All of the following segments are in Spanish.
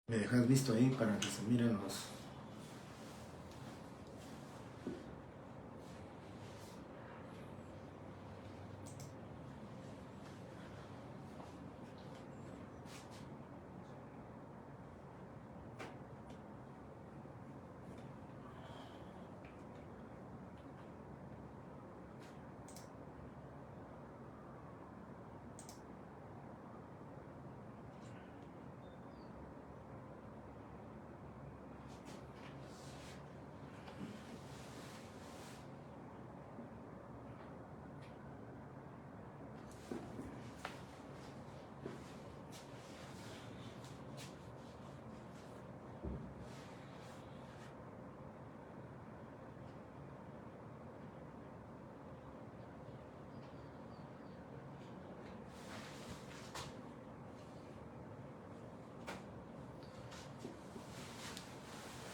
Me dejas visto ahí para que se miren los...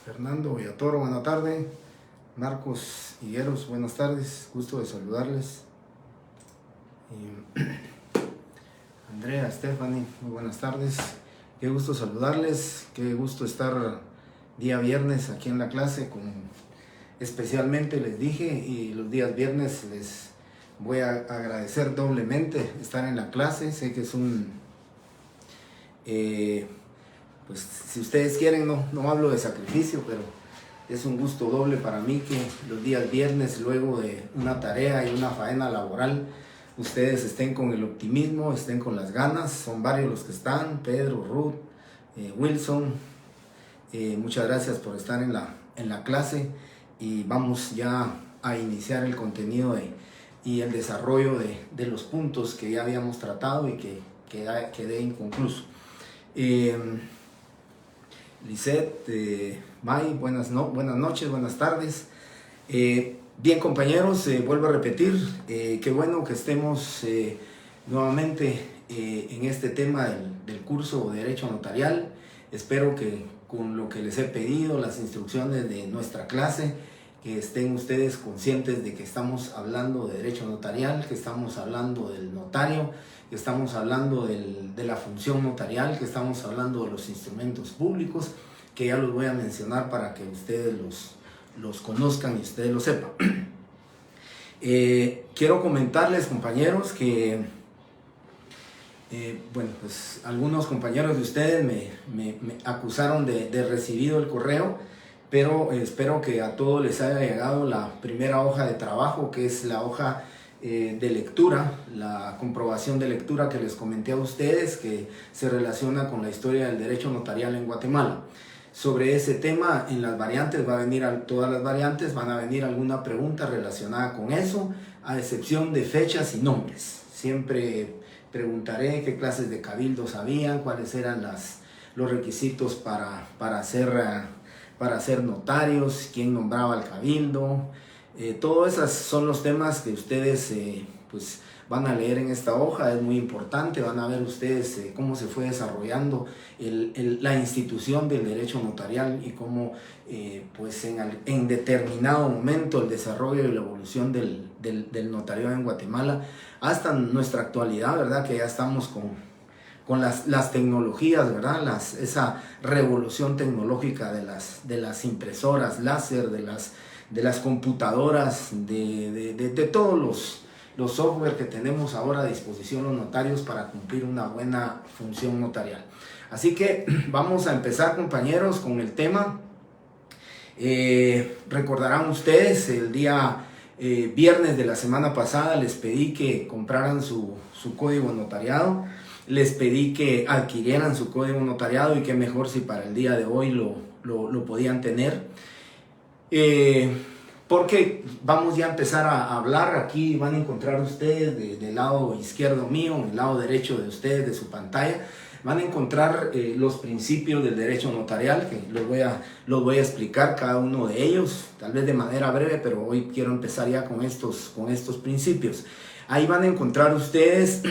Fernando Villatoro, buena tarde. Marcos Higueros, buenas tardes. Gusto de saludarles. Andrea, Stephanie, muy buenas tardes. Qué gusto saludarles. Qué gusto estar día viernes aquí en la clase. Especialmente les dije, y los días viernes les voy a agradecer doblemente estar en la clase. Sé que es pues si ustedes quieren, no hablo de sacrificio, pero es un gusto doble para mí que los días viernes, luego de una tarea y una faena laboral, ustedes estén con el optimismo, estén con las ganas. Son varios los que están: Pedro, Ruth, Wilson. Muchas gracias por estar en la clase, y vamos ya a iniciar el contenido y el desarrollo de los puntos que ya habíamos tratado y que quedé inconcluso. Lisette, May, buenas noches, buenas tardes. Bien, compañeros, vuelvo a repetir, qué bueno que estemos nuevamente en este tema del curso de Derecho Notarial. Espero que con lo que les he pedido, las instrucciones de nuestra clase, que estén ustedes conscientes de que estamos hablando de Derecho Notarial, que estamos hablando del notario, que estamos hablando de la función notarial, que estamos hablando de los instrumentos públicos, que ya los voy a mencionar para que ustedes los conozcan y ustedes lo sepan. Quiero comentarles, compañeros, que bueno, pues algunos compañeros de ustedes me acusaron de recibido el correo, pero espero que a todos les haya llegado la primera hoja de trabajo, que es la hoja de lectura, la comprobación de lectura que les comenté a ustedes, que se relaciona con la historia del derecho notarial en Guatemala. Sobre ese tema, en las variantes todas las variantes van a venir alguna pregunta relacionada con eso, a excepción de fechas y nombres. Siempre preguntaré qué clases de cabildos habían, cuáles eran los requisitos para ser notarios, quién nombraba al cabildo. Todos esos son los temas que ustedes pues van a leer en esta hoja. Es muy importante. Van a ver ustedes cómo se fue desarrollando la institución del derecho notarial y cómo pues en determinado momento el desarrollo y la evolución del notariado en Guatemala hasta nuestra actualidad, ¿verdad? Que ya estamos con las tecnologías, ¿verdad? Esa revolución tecnológica de las impresoras láser, de las computadoras, de todos los software que tenemos ahora a disposición los notarios para cumplir una buena función notarial. Así que vamos a empezar, compañeros, con el tema. Recordarán ustedes, el día viernes de la semana pasada les pedí que compraran su código notariado, les pedí que adquirieran su código notariado, y qué mejor si para el día de hoy lo podían tener. Porque vamos ya a empezar a hablar. Aquí van a encontrar ustedes del lado izquierdo mío, del lado derecho de ustedes, de su pantalla, van a encontrar los principios del derecho notarial, que los voy a explicar cada uno de ellos, tal vez de manera breve, pero hoy quiero empezar ya con estos principios. Ahí van a encontrar ustedes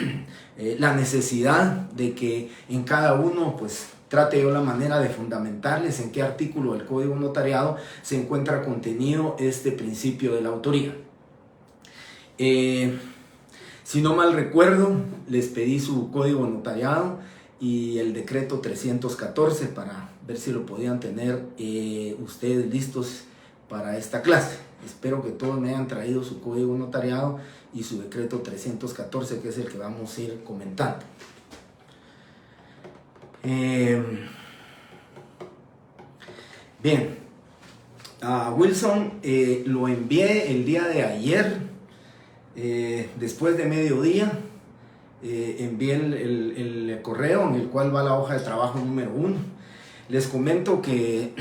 la necesidad de que en cada uno pues trate yo la manera de fundamentarles en qué artículo del Código Notariado se encuentra contenido este principio de la autoría. Si no mal recuerdo, les pedí su código notariado y el decreto 314 para ver si lo podían tener ustedes listos para esta clase. Espero que todos me hayan traído su código notariado y su decreto 314, que es el que vamos a ir comentando. Bien, a Wilson lo envié el día de ayer, después de mediodía. Envié el correo en el cual va la hoja de trabajo número 1. Les comento que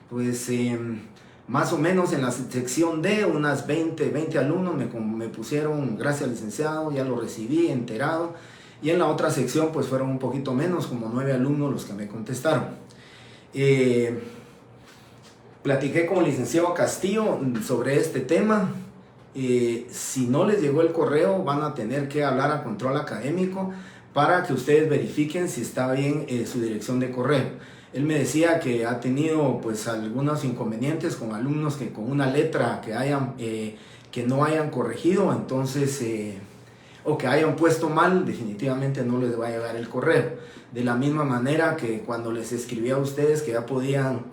pues más o menos en la sección D unas 20 alumnos me pusieron gracias licenciado, ya lo recibí, enterado, y en la otra sección pues fueron un poquito menos, como 9 alumnos los que me contestaron. Platiqué con el licenciado Castillo sobre este tema. Si no les llegó el correo, van a tener que hablar a control académico para que ustedes verifiquen si está bien su dirección de correo. Él me decía que ha tenido pues algunos inconvenientes con alumnos que con una letra que no hayan corregido, entonces o que hayan puesto mal, definitivamente no les va a llegar el correo. De la misma manera que cuando les escribí a ustedes que ya podían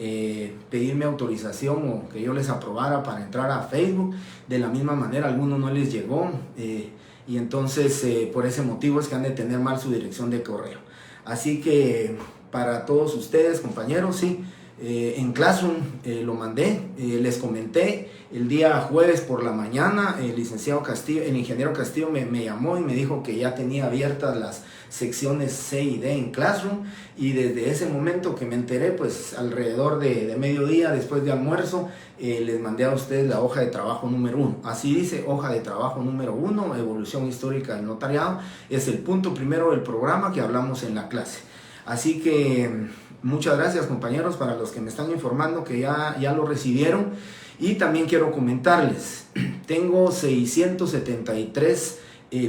pedirme autorización o que yo les aprobara para entrar a Facebook, de la misma manera a algunos no les llegó, y entonces por ese motivo es que han de tener mal su dirección de correo. Así que para todos ustedes, compañeros, sí, en Classroom lo mandé, les comenté el día jueves por la mañana. El licenciado Castillo, el ingeniero Castillo me llamó y me dijo que ya tenía abiertas las secciones C y D en Classroom, y desde ese momento que me enteré, pues alrededor de mediodía, después de almuerzo, les mandé a ustedes la hoja de trabajo número 1. Así dice: hoja de trabajo número 1, evolución histórica del notariado. Es el punto primero del programa que hablamos en la clase. Así que muchas gracias, compañeros, para los que me están informando que ya lo recibieron. Y también quiero comentarles, tengo 673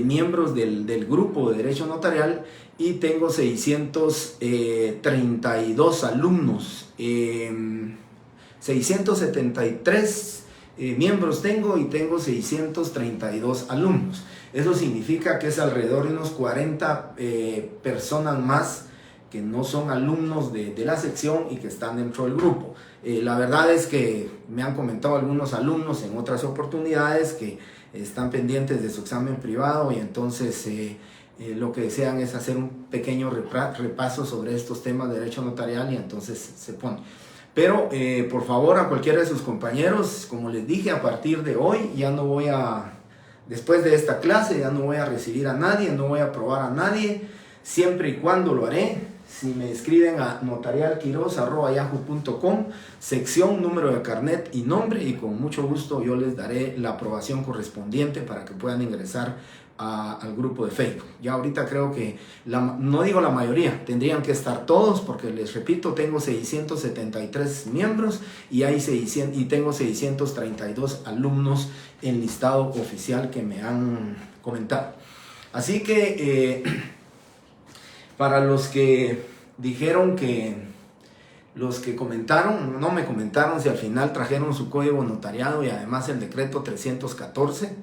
miembros del grupo de Derecho Notarial y tengo 632 alumnos. 673 miembros tengo y tengo 632 alumnos. Eso significa que es alrededor de unos 40 personas más que no son alumnos de la sección y que están dentro del grupo. La verdad es que me han comentado algunos alumnos en otras oportunidades que están pendientes de su examen privado, y entonces lo que desean es hacer un pequeño repaso sobre estos temas de derecho notarial, y entonces se pone. Pero por favor, a cualquiera de sus compañeros, como les dije, a partir de hoy ya no voy después de esta clase ya no voy a recibir a nadie, no voy a aprobar a nadie, siempre y cuando lo haré si me escriben a notarialquiroz@yahoo.com, sección, número de carnet y nombre, y con mucho gusto yo les daré la aprobación correspondiente para que puedan ingresar al grupo de Facebook. Ya ahorita creo que, no digo la mayoría, tendrían que estar todos, porque les repito, tengo 673 miembros y tengo 632 alumnos en listado oficial que me han comentado. Así que para los que dijeron los que comentaron, no me comentaron si al final trajeron su código notariado y además el decreto 314.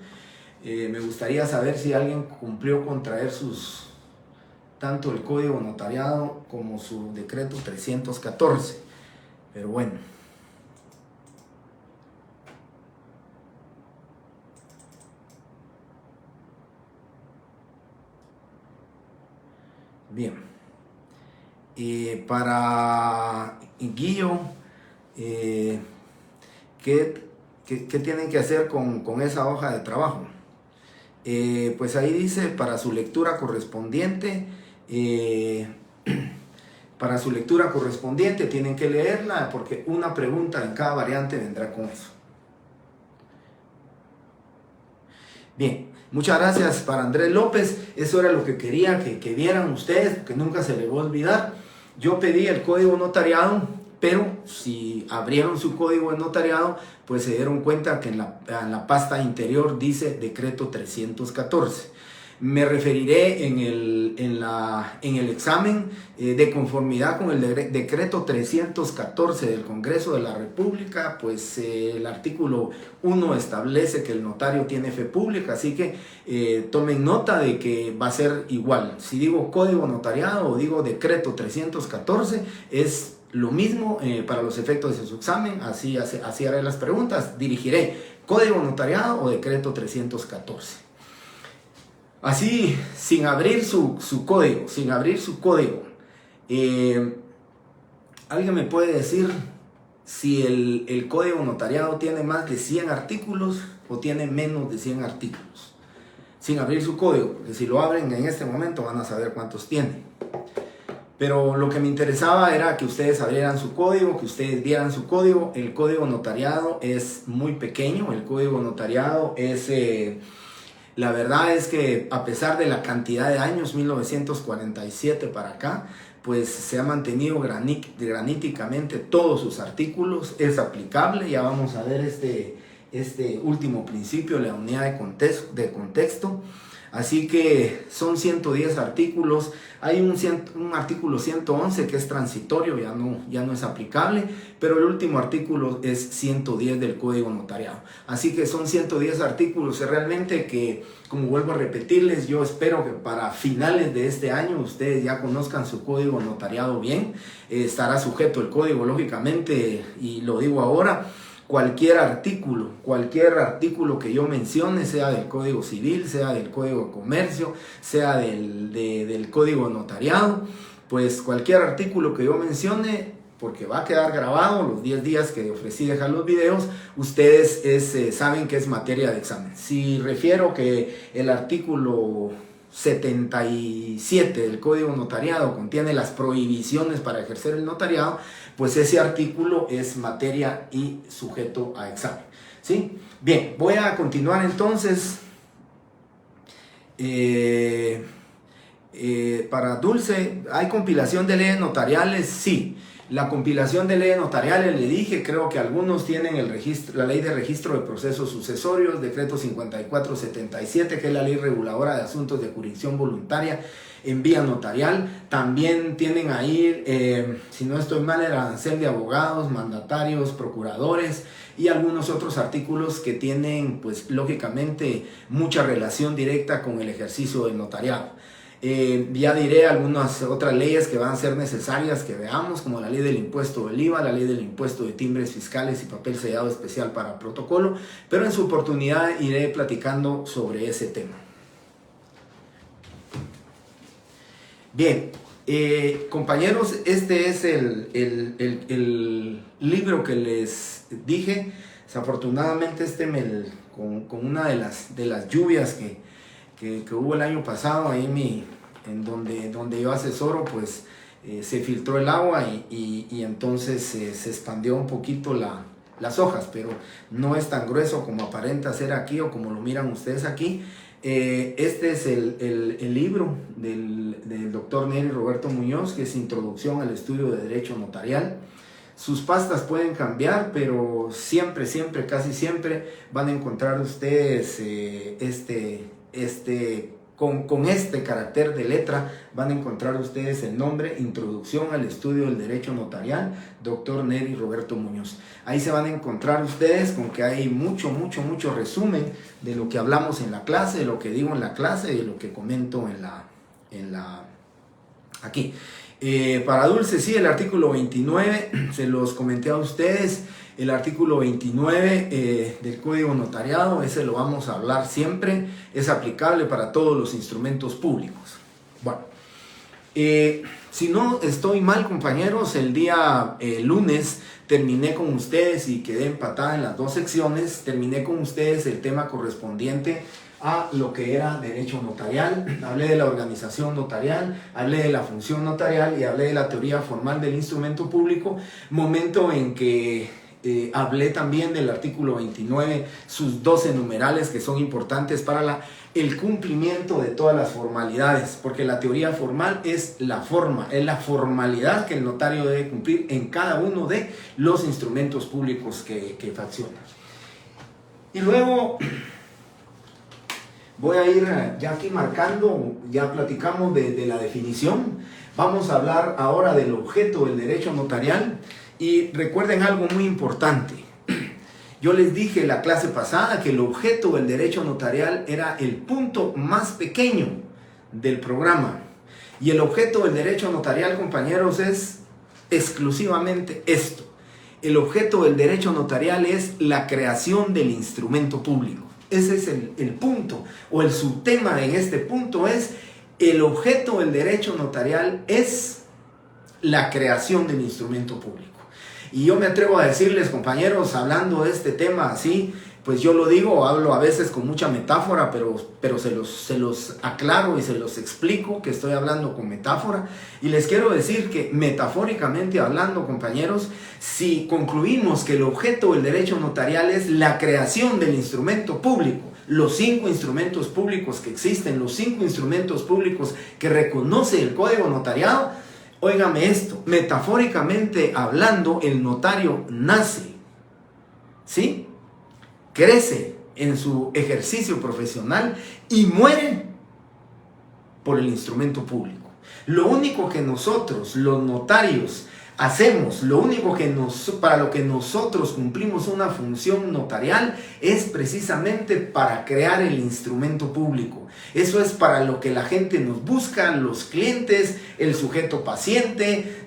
Me gustaría saber si alguien cumplió con traer tanto el código notariado como su decreto 314. Pero bueno. Bien. Para Guillo, ¿qué tienen que hacer con esa hoja de trabajo? Pues ahí dice: para su lectura correspondiente, tienen que leerla, porque una pregunta en cada variante vendrá con eso. Bien, muchas gracias para Andrés López. Eso era lo que quería que vieran ustedes, porque nunca se les va a olvidar. Yo pedí el código notariado, pero si abrieron su código de notariado, pues se dieron cuenta que en la pasta interior dice decreto 314. Me referiré en el examen de conformidad con el decreto 314 del Congreso de la República, pues el artículo 1 establece que el notario tiene fe pública, así que tomen nota de que va a ser igual. Si digo código notariado o digo decreto 314, es lo mismo para los efectos de su examen. Así haré las preguntas. Dirigiré código notariado o decreto 314. Así, sin abrir su código, ¿alguien me puede decir si el código notariado tiene más de 100 artículos o tiene menos de 100 artículos? Sin abrir su código, porque si lo abren en este momento van a saber cuántos tiene. Pero lo que me interesaba era que ustedes abrieran su código, que ustedes vieran su código. El código notariado es muy pequeño, el código notariado es... La verdad es que a pesar de la cantidad de años, 1947 para acá, pues se ha mantenido graníticamente todos sus artículos, es aplicable. Ya vamos a ver este último principio, la unidad de contexto. Así que son 110 artículos. Hay un artículo 111 que es transitorio, ya no es aplicable, pero el último artículo es 110 del Código Notariado. Así que son 110 artículos realmente que, como vuelvo a repetirles, yo espero que para finales de este año ustedes ya conozcan su Código Notariado bien. Estará sujeto el código, lógicamente, y lo digo ahora. Cualquier artículo que yo mencione, sea del Código Civil, sea del Código de Comercio, sea del Código Notariado, pues cualquier artículo que yo mencione, porque va a quedar grabado los 10 días que ofrecí dejar los videos, ustedes saben que es materia de examen. Si refiero que el artículo 77 del Código Notariado contiene las prohibiciones para ejercer el notariado, pues ese artículo es materia y sujeto a examen, ¿sí? Bien, voy a continuar entonces. Para Dulce, ¿hay compilación de leyes notariales? Sí. La compilación de leyes notariales, le dije, creo que algunos tienen la ley de registro de procesos sucesorios, decreto 5477, que es la ley reguladora de asuntos de jurisdicción voluntaria en vía notarial. También tienen ahí, si no estoy mal, el arancel de abogados, mandatarios, procuradores y algunos otros artículos que tienen, pues lógicamente, mucha relación directa con el ejercicio del notariado. Ya diré algunas otras leyes que van a ser necesarias que veamos, como la ley del impuesto del IVA, la ley del impuesto de timbres fiscales y papel sellado especial para protocolo, pero en su oportunidad iré platicando sobre ese tema. Bien, compañeros, este es el libro que les dije. Desafortunadamente con una de las lluvias que hubo el año pasado ahí en donde yo asesoro, pues se filtró el agua y entonces se expandió un poquito las hojas, pero no es tan grueso como aparenta ser aquí o como lo miran ustedes aquí. Este es el libro del doctor Neri Roberto Muñoz, que es Introducción al Estudio de Derecho Notarial. Sus pastas pueden cambiar, pero siempre, casi siempre van a encontrar ustedes con este carácter de letra, van a encontrar ustedes el nombre Introducción al Estudio del Derecho Notarial, Dr. Neri Roberto Muñoz. Ahí se van a encontrar ustedes con que hay mucho resumen de lo que hablamos en la clase, de lo que digo en la clase y de lo que comento aquí. Para Dulce, sí, el artículo 29, se los comenté a ustedes. El artículo 29 del Código Notariado, ese lo vamos a hablar siempre, es aplicable para todos los instrumentos públicos. Bueno, si no estoy mal, compañeros, el día lunes terminé con ustedes y quedé empatada en las dos secciones. Terminé con ustedes el tema correspondiente a lo que era derecho notarial. Hablé de la organización notarial, hablé de la función notarial y hablé de la teoría formal del instrumento público, momento en que hablé también del artículo 29, sus 12 numerales que son importantes para el cumplimiento de todas las formalidades, porque la teoría formal es la forma, es la formalidad que el notario debe cumplir en cada uno de los instrumentos públicos que fracciona. Y luego Voy a ir ya aquí marcando, ya platicamos de la definición. Vamos a hablar ahora del objeto del derecho notarial. Y recuerden algo muy importante. Yo les dije en la clase pasada que el objeto del derecho notarial era el punto más pequeño del programa. Y el objeto del derecho notarial, compañeros, es exclusivamente esto. El objeto del derecho notarial es la creación del instrumento público. Ese es el punto, o el subtema en este punto es: el objeto del derecho notarial es la creación del instrumento público. Y yo me atrevo a decirles, compañeros, hablando de este tema así, pues yo lo digo, hablo a veces con mucha metáfora, pero se los aclaro y se los explico que estoy hablando con metáfora. Y les quiero decir que metafóricamente hablando, compañeros, si concluimos que el objeto del derecho notarial es la creación del instrumento público, los 5 instrumentos públicos que existen, los 5 instrumentos públicos que reconoce el Código Notariado, óigame esto, metafóricamente hablando, el notario nace, ¿sí? Crece en su ejercicio profesional y muere por el instrumento público. Lo único que nosotros, los notarios, hacemos, lo único que para lo que nosotros cumplimos una función notarial es precisamente para crear el instrumento público. Eso es para lo que la gente nos busca, los clientes, el sujeto paciente,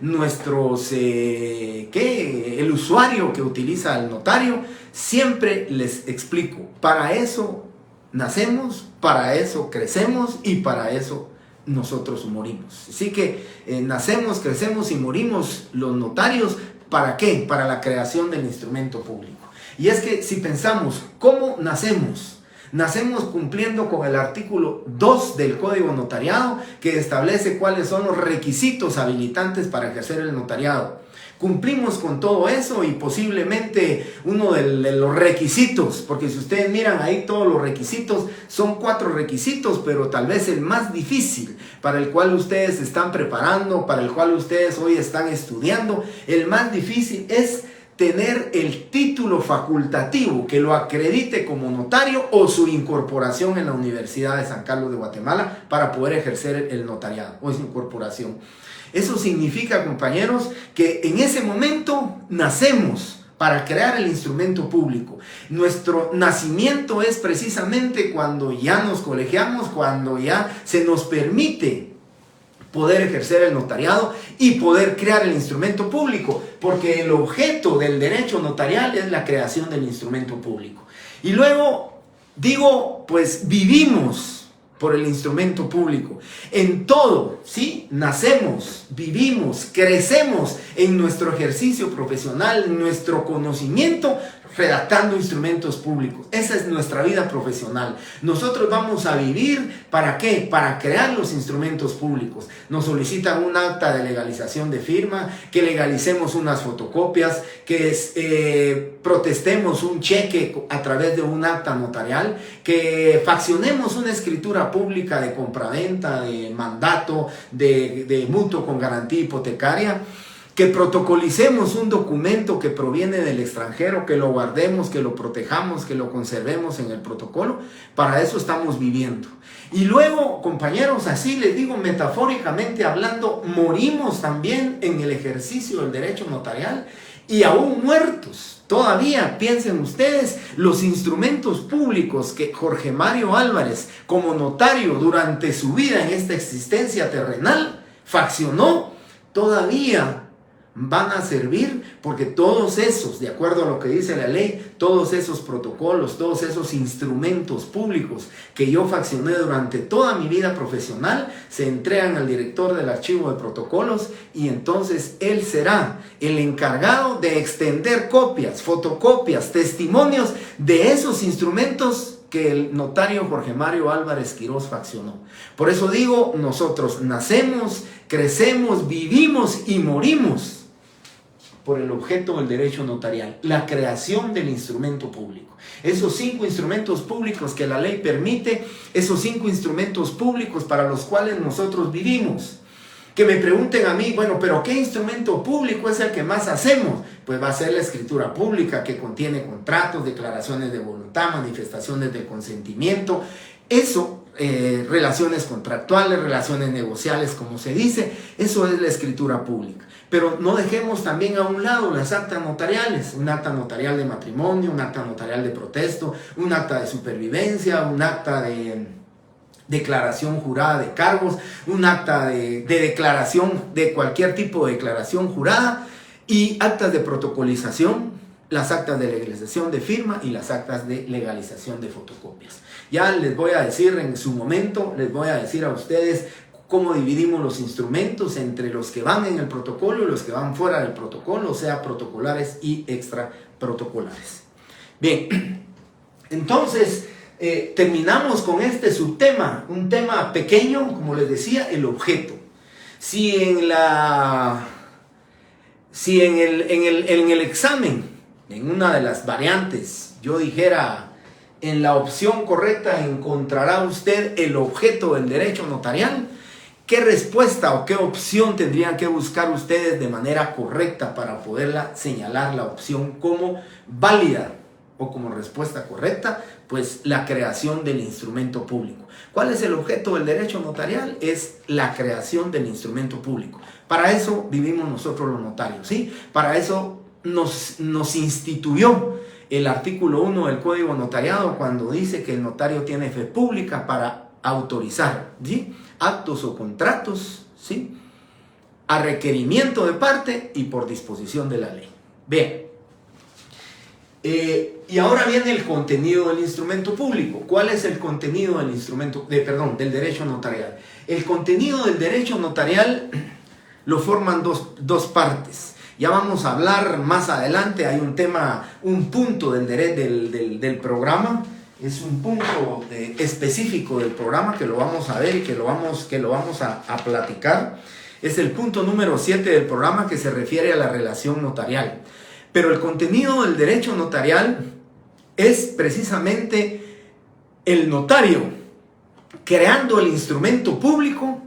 el usuario que utiliza el notario. Siempre les explico, para eso nacemos, para eso crecemos y para eso nosotros morimos. Así que nacemos, crecemos y morimos los notarios. ¿Para qué? Para la creación del instrumento público. Y es que si pensamos, ¿cómo nacemos? Nacemos cumpliendo con el artículo 2 del Código Notariado, que establece cuáles son los requisitos habilitantes para ejercer el notariado. Cumplimos con todo eso y posiblemente uno de los requisitos, porque si ustedes miran ahí todos los requisitos, son 4 requisitos, pero tal vez el más difícil para el cual ustedes se están preparando, para el cual ustedes hoy están estudiando, el más difícil es tener el título facultativo que lo acredite como notario o su incorporación en la Universidad de San Carlos de Guatemala para poder ejercer el notariado o su incorporación. Eso significa, compañeros, que en ese momento nacemos para crear el instrumento público. Nuestro nacimiento es precisamente cuando ya nos colegiamos, cuando ya se nos permite poder ejercer el notariado y poder crear el instrumento público, porque el objeto del derecho notarial es la creación del instrumento público. Y luego digo, pues vivimos por el instrumento público. En todo, ¿sí? Nacemos, vivimos, crecemos en nuestro ejercicio profesional, en nuestro conocimiento, redactando instrumentos públicos. Esa es nuestra vida profesional. Nosotros vamos a vivir, ¿para qué? Para crear los instrumentos públicos. Nos solicitan un acta de legalización de firma, que legalicemos unas fotocopias, que protestemos un cheque a través de un acta notarial, que faccionemos una escritura pública de compraventa, de mandato, de mutuo con garantía hipotecaria, que protocolicemos un documento que proviene del extranjero, que lo guardemos, que lo protejamos, que lo conservemos en el protocolo. Para eso estamos viviendo. Y luego, compañeros, así les digo, metafóricamente hablando, morimos también en el ejercicio del derecho notarial y aún muertos. Todavía piensen ustedes los instrumentos públicos que Jorge Mario Álvarez, como notario durante su vida en esta existencia terrenal, faccionó, todavía van a servir, porque todos esos, de acuerdo a lo que dice la ley, todos esos protocolos, todos esos instrumentos públicos que yo faccioné durante toda mi vida profesional, se entregan al director del archivo de protocolos y entonces él será el encargado de extender copias, fotocopias, testimonios de esos instrumentos que el notario Jorge Mario Álvarez Quirós faccionó. Por eso digo, nosotros nacemos, crecemos, vivimos y morimos por el objeto del derecho notarial, la creación del instrumento público. Esos 5 instrumentos públicos que la ley permite, esos 5 instrumentos públicos para los cuales nosotros vivimos. Que me pregunten a mí, bueno, pero ¿qué instrumento público es el que más hacemos? Pues va a ser la escritura pública, que contiene contratos, declaraciones de voluntad, manifestaciones de consentimiento, Eso, relaciones contractuales, relaciones negociales, como se dice, eso es la escritura pública. Pero no dejemos también a un lado las actas notariales, un acta notarial de matrimonio, un acta notarial de protesto, un acta de supervivencia, un acta de declaración jurada de cargos, un acta de declaración, de cualquier tipo de declaración jurada, y actas de protocolización, las actas de legalización de firma y las actas de legalización de fotocopias. Ya les voy a decir en su momento, les voy a decir a ustedes cómo dividimos los instrumentos entre los que van en el protocolo y los que van fuera del protocolo, o sea, protocolares y extra protocolares. Bien, entonces terminamos con este subtema, un tema pequeño, como les decía, el objeto. Si en el examen, en una de las variantes, yo dijera, en la opción correcta encontrará usted el objeto del derecho notarial, ¿qué respuesta o qué opción tendrían que buscar ustedes de manera correcta para poderla señalar la opción como válida o como respuesta correcta? Pues la creación del instrumento público. ¿Cuál es el objeto del derecho notarial? Es la creación del instrumento público. Para eso vivimos nosotros los notarios, ¿sí? Para eso nos instituyó el artículo 1 del Código Notariado cuando dice que el notario tiene fe pública para autorizar, ¿sí?, actos o contratos, ¿sí?, a requerimiento de parte y por disposición de la ley. Bien. Y ahora viene el contenido del instrumento público. ¿Cuál es el contenido del del derecho notarial? El contenido del derecho notarial lo forman dos partes. Ya vamos a hablar más adelante, hay un punto del programa, es un punto específico del programa que lo vamos a ver y que lo vamos a platicar. Es el punto número 7 del programa, que se refiere a la relación notarial. Pero el contenido del derecho notarial es precisamente el notario creando el instrumento público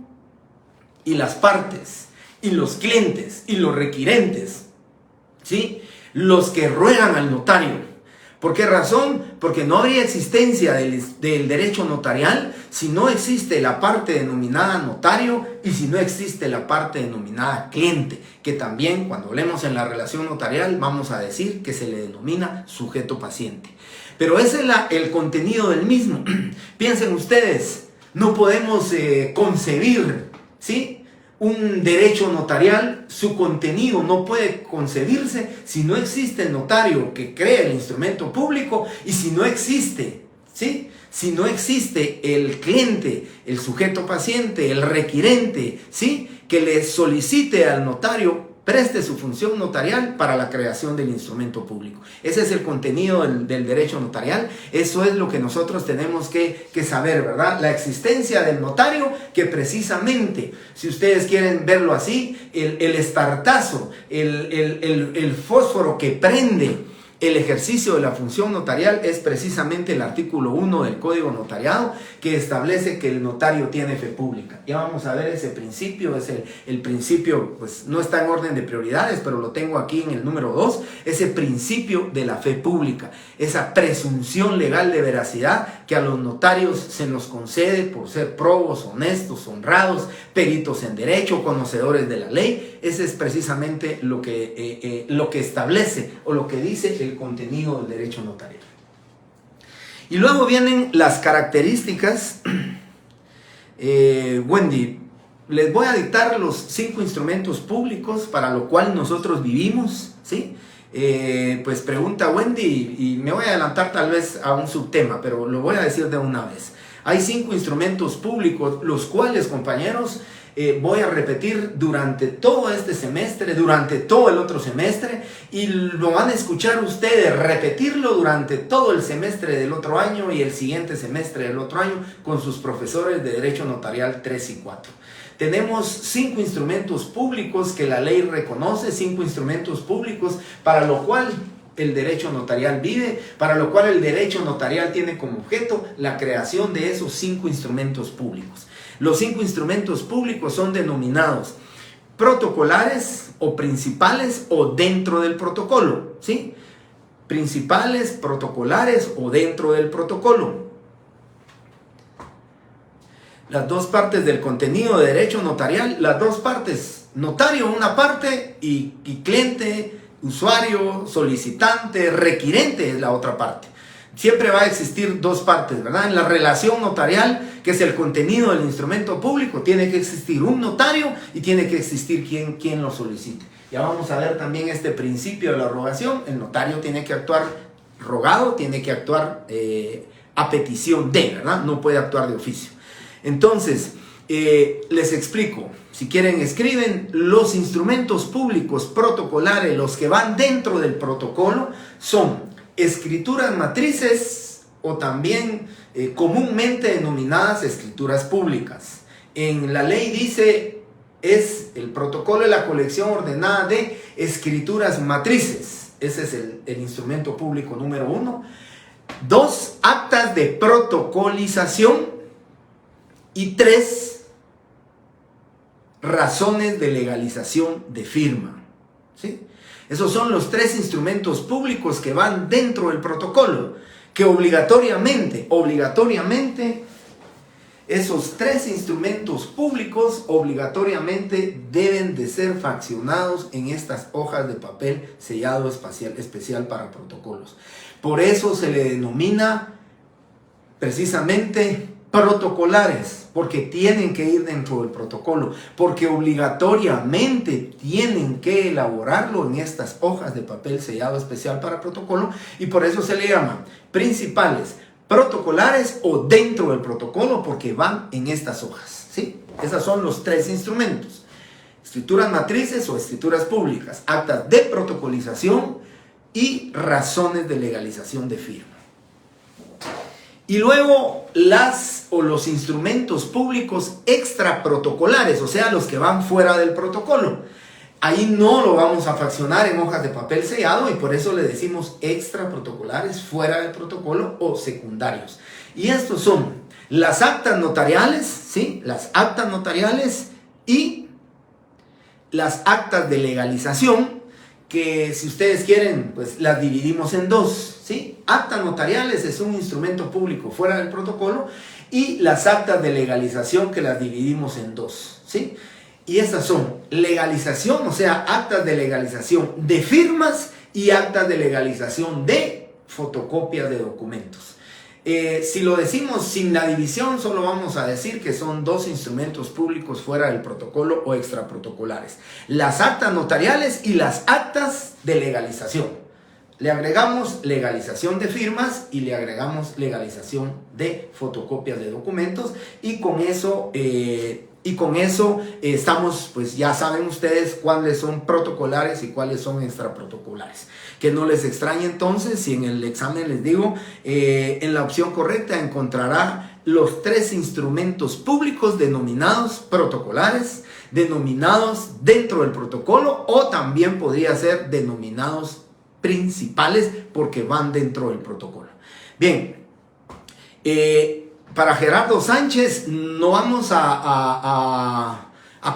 y las partes y los clientes y los requirentes, ¿sí?, los que ruegan al notario. ¿Por qué razón? Porque no habría existencia del derecho notarial si no existe la parte denominada notario y si no existe la parte denominada cliente, que también cuando hablemos en la relación notarial vamos a decir que se le denomina sujeto paciente. Pero ese es el contenido del mismo. Piensen ustedes, no podemos concebir, ¿sí?, un derecho notarial, su contenido no puede concebirse si no existe el notario que crea el instrumento público y si no existe, ¿sí?, si no existe el cliente, el sujeto paciente, el requirente, ¿sí?, que le solicite al notario preste su función notarial para la creación del instrumento público. Ese es el contenido del derecho notarial. Eso es lo que nosotros tenemos que saber, ¿verdad? La existencia del notario, que precisamente, si ustedes quieren verlo así, el estartazo, el fósforo que prende el ejercicio de la función notarial es precisamente el artículo 1 del Código Notariado, que establece que el notario tiene fe pública. Ya vamos a ver ese principio, es el principio, pues no está en orden de prioridades, pero lo tengo aquí en el número 2, ese principio de la fe pública, esa presunción legal de veracidad que a los notarios se nos concede por ser probos, honestos, honrados, peritos en derecho, conocedores de la ley. Ese es precisamente lo que establece o lo que dice el contenido del derecho notarial. Y luego vienen las características. Wendy, les voy a dictar los 5 instrumentos públicos para lo cual nosotros vivimos, ¿sí? Pues pregunta Wendy, y me voy a adelantar tal vez a un subtema, pero lo voy a decir de una vez. Hay 5 instrumentos públicos, los cuales, compañeros, voy a repetir durante todo este semestre, durante todo el otro semestre, y lo van a escuchar ustedes repetirlo durante todo el semestre del otro año y el siguiente semestre del otro año con sus profesores de Derecho Notarial 3 y 4. Tenemos 5 instrumentos públicos que la ley reconoce, 5 instrumentos públicos para lo cual el derecho notarial vive, para lo cual el derecho notarial tiene como objeto la creación de esos 5 instrumentos públicos. Los 5 instrumentos públicos son denominados protocolares o principales o dentro del protocolo, ¿sí? Principales, protocolares o dentro del protocolo. las dos partes del contenido de derecho notarial, las dos partes, notario una parte y cliente, usuario, solicitante, requirente es la otra parte. Siempre va a existir dos partes, ¿verdad? En la relación notarial, que es el contenido del instrumento público, tiene que existir un notario y tiene que existir quien lo solicite. Ya vamos a ver también este principio de la rogación. El notario tiene que actuar rogado, tiene que actuar a petición de, ¿verdad? No puede actuar de oficio. Entonces, les explico. Si quieren, escriben. Los instrumentos públicos protocolares, los que van dentro del protocolo, son escrituras matrices o también comúnmente denominadas escrituras públicas. En la ley dice, es el protocolo de la colección ordenada de escrituras matrices. Ese es el instrumento público número 1. 2, actas de protocolización. Y 3, razones de legalización de firma. ¿Sí? Esos son los 3 instrumentos públicos que van dentro del protocolo, que obligatoriamente, esos 3 instrumentos públicos obligatoriamente deben de ser faccionados en estas hojas de papel sellado especial para protocolos. Por eso se le denomina precisamente protocolares, porque tienen que ir dentro del protocolo, porque obligatoriamente tienen que elaborarlo en estas hojas de papel sellado especial para protocolo, y por eso se le llama principales, protocolares o dentro del protocolo, porque van en estas hojas, ¿sí? Esos son los 3 instrumentos: escrituras matrices o escrituras públicas, actas de protocolización y razones de legalización de firma. Y luego los instrumentos públicos extraprotocolares, o sea, los que van fuera del protocolo. Ahí no lo vamos a faccionar en hojas de papel sellado y por eso le decimos extraprotocolares, fuera del protocolo o secundarios. Y estos son las actas notariales, ¿sí? Las actas notariales y las actas de legalización, que si ustedes quieren, pues las dividimos en 2, ¿sí? Actas notariales es un instrumento público fuera del protocolo y las actas de legalización, que las dividimos en 2, ¿sí? Y estas son legalización, o sea, actas de legalización de firmas y actas de legalización de fotocopias de documentos. Si lo decimos sin la división, solo vamos a decir que son 2 instrumentos públicos fuera del protocolo o extraprotocolares: las actas notariales y las actas de legalización. Le agregamos legalización de firmas y le agregamos legalización de fotocopias de documentos, y con eso estamos, pues ya saben ustedes cuáles son protocolares y cuáles son extraprotocolares. Que no les extrañe entonces si en el examen les digo, en la opción correcta encontrará los 3 instrumentos públicos denominados protocolares, denominados dentro del protocolo, o también podría ser denominados principales porque van dentro del protocolo. Bien, para Gerardo Sánchez no vamos a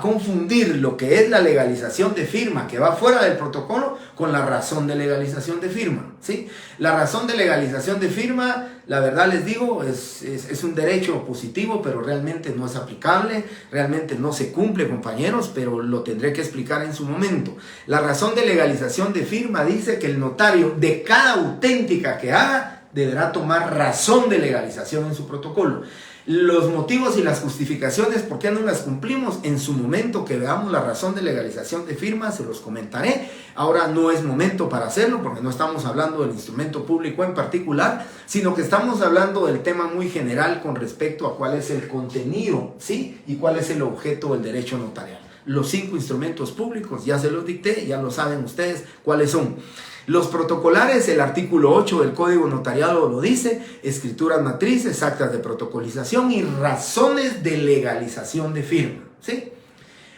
confundir lo que es la legalización de firma, que va fuera del protocolo, con la razón de legalización de firma, ¿sí? La razón de legalización de firma, la verdad les digo, es un derecho positivo, pero realmente no es aplicable, realmente no se cumple, compañeros, pero lo tendré que explicar en su momento. La razón de legalización de firma dice que el notario, de cada auténtica que haga, deberá tomar razón de legalización en su protocolo. Los motivos y las justificaciones por qué no las cumplimos, en su momento que veamos la razón de legalización de firma, se los comentaré. Ahora no es momento para hacerlo porque no estamos hablando del instrumento público en particular, sino que estamos hablando del tema muy general con respecto a cuál es el contenido, ¿sí? Y cuál es el objeto del derecho notarial. Los 5 instrumentos públicos ya se los dicté, ya lo saben ustedes cuáles son. Los protocolares, el artículo 8 del Código Notariado lo dice: escrituras matrices, actas de protocolización y razones de legalización de firma, ¿sí?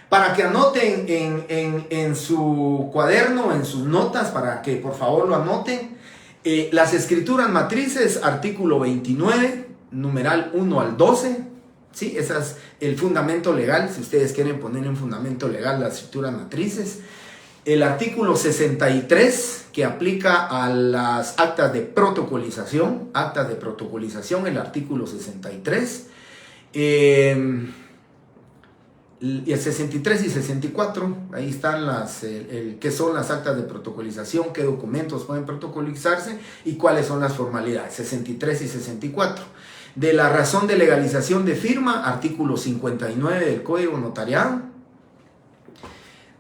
Para que anoten en su cuaderno, en sus notas, para que por favor lo anoten, las escrituras matrices, artículo 29, numeral 1 al 12, ¿sí? Ese es el fundamento legal, si ustedes quieren poner en fundamento legal las escrituras matrices. El artículo 63, que aplica a las actas de protocolización, el artículo 63. Y el 63 y 64, ahí están qué son las actas de protocolización, qué documentos pueden protocolizarse y cuáles son las formalidades, 63 y 64. De la razón de legalización de firma, artículo 59 del Código Notariado.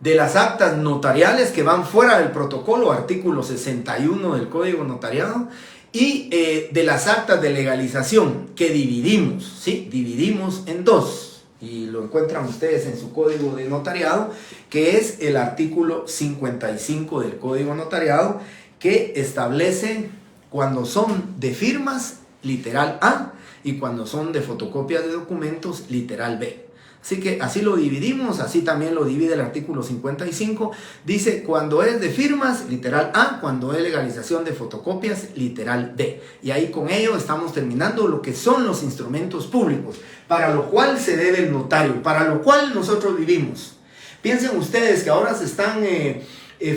De las actas notariales que van fuera del protocolo, artículo 61 del Código Notariado. Y de las actas de legalización que dividimos, ¿sí? Dividimos en dos. Y lo encuentran ustedes en su código de notariado, que es el artículo 55 del Código Notariado, que establece cuando son de firmas, literal A, y cuando son de fotocopias de documentos, literal B. Así que así lo dividimos, así también lo divide el artículo 55. Dice cuando es de firmas, literal A, cuando es legalización de fotocopias, literal B. Y ahí con ello estamos terminando lo que son los instrumentos públicos, para lo cual se debe el notario, para lo cual nosotros vivimos. Piensen ustedes que ahora se están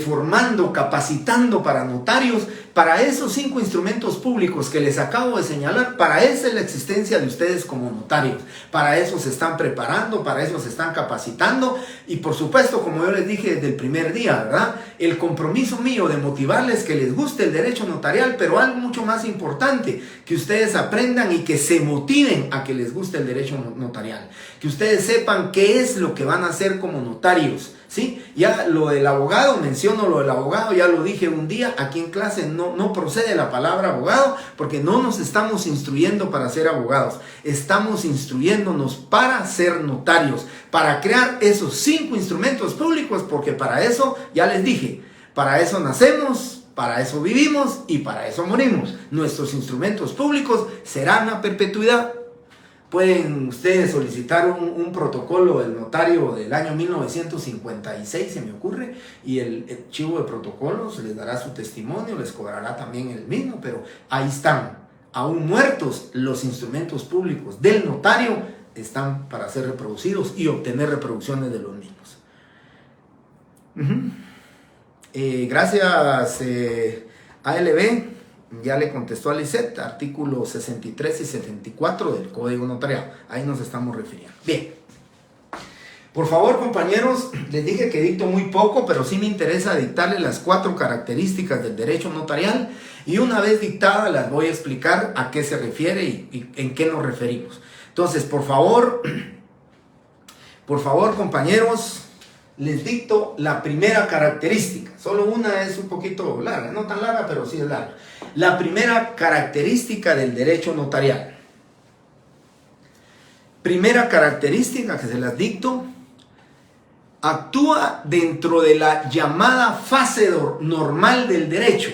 formando, capacitando para notarios, para esos 5 instrumentos públicos que les acabo de señalar. Para eso es la existencia de ustedes como notarios, para eso se están preparando, para eso se están capacitando. Y por supuesto, como yo les dije desde el primer día, ¿verdad? El compromiso mío de motivarles que les guste el derecho notarial, pero algo mucho más importante, que ustedes aprendan y que se motiven a que les guste el derecho notarial, que ustedes sepan qué es lo que van a hacer como notarios, ¿sí? Ya lo del abogado, menciono lo del abogado, ya lo dije un día aquí en clase, no procede la palabra abogado, porque no nos estamos instruyendo para ser abogados, estamos instruyéndonos para ser notarios, para crear esos 5 instrumentos públicos, porque para eso, ya les dije, para eso nacemos, para eso vivimos y para eso morimos. Nuestros instrumentos públicos serán a perpetuidad. Pueden ustedes solicitar un protocolo del notario del año 1956, se me ocurre, y el archivo de protocolos les dará su testimonio, les cobrará también el mismo, pero ahí están, aún muertos, los instrumentos públicos del notario están para ser reproducidos y obtener reproducciones de los mismos. Gracias, ALB. Ya le contestó a Lisette, artículo 63 y 74 del Código Notariado. Ahí nos estamos refiriendo. Bien. Por favor, compañeros, les dije que dicto muy poco, pero sí me interesa dictarles las 4 características del derecho notarial. Y una vez dictadas, las voy a explicar a qué se refiere y en qué nos referimos. Entonces, por favor, compañeros, les dicto la primera característica. Solo una es un poquito larga, no tan larga, pero sí es larga. La primera característica del derecho notarial. Primera característica que se las dicto: actúa dentro de la llamada fase normal del derecho.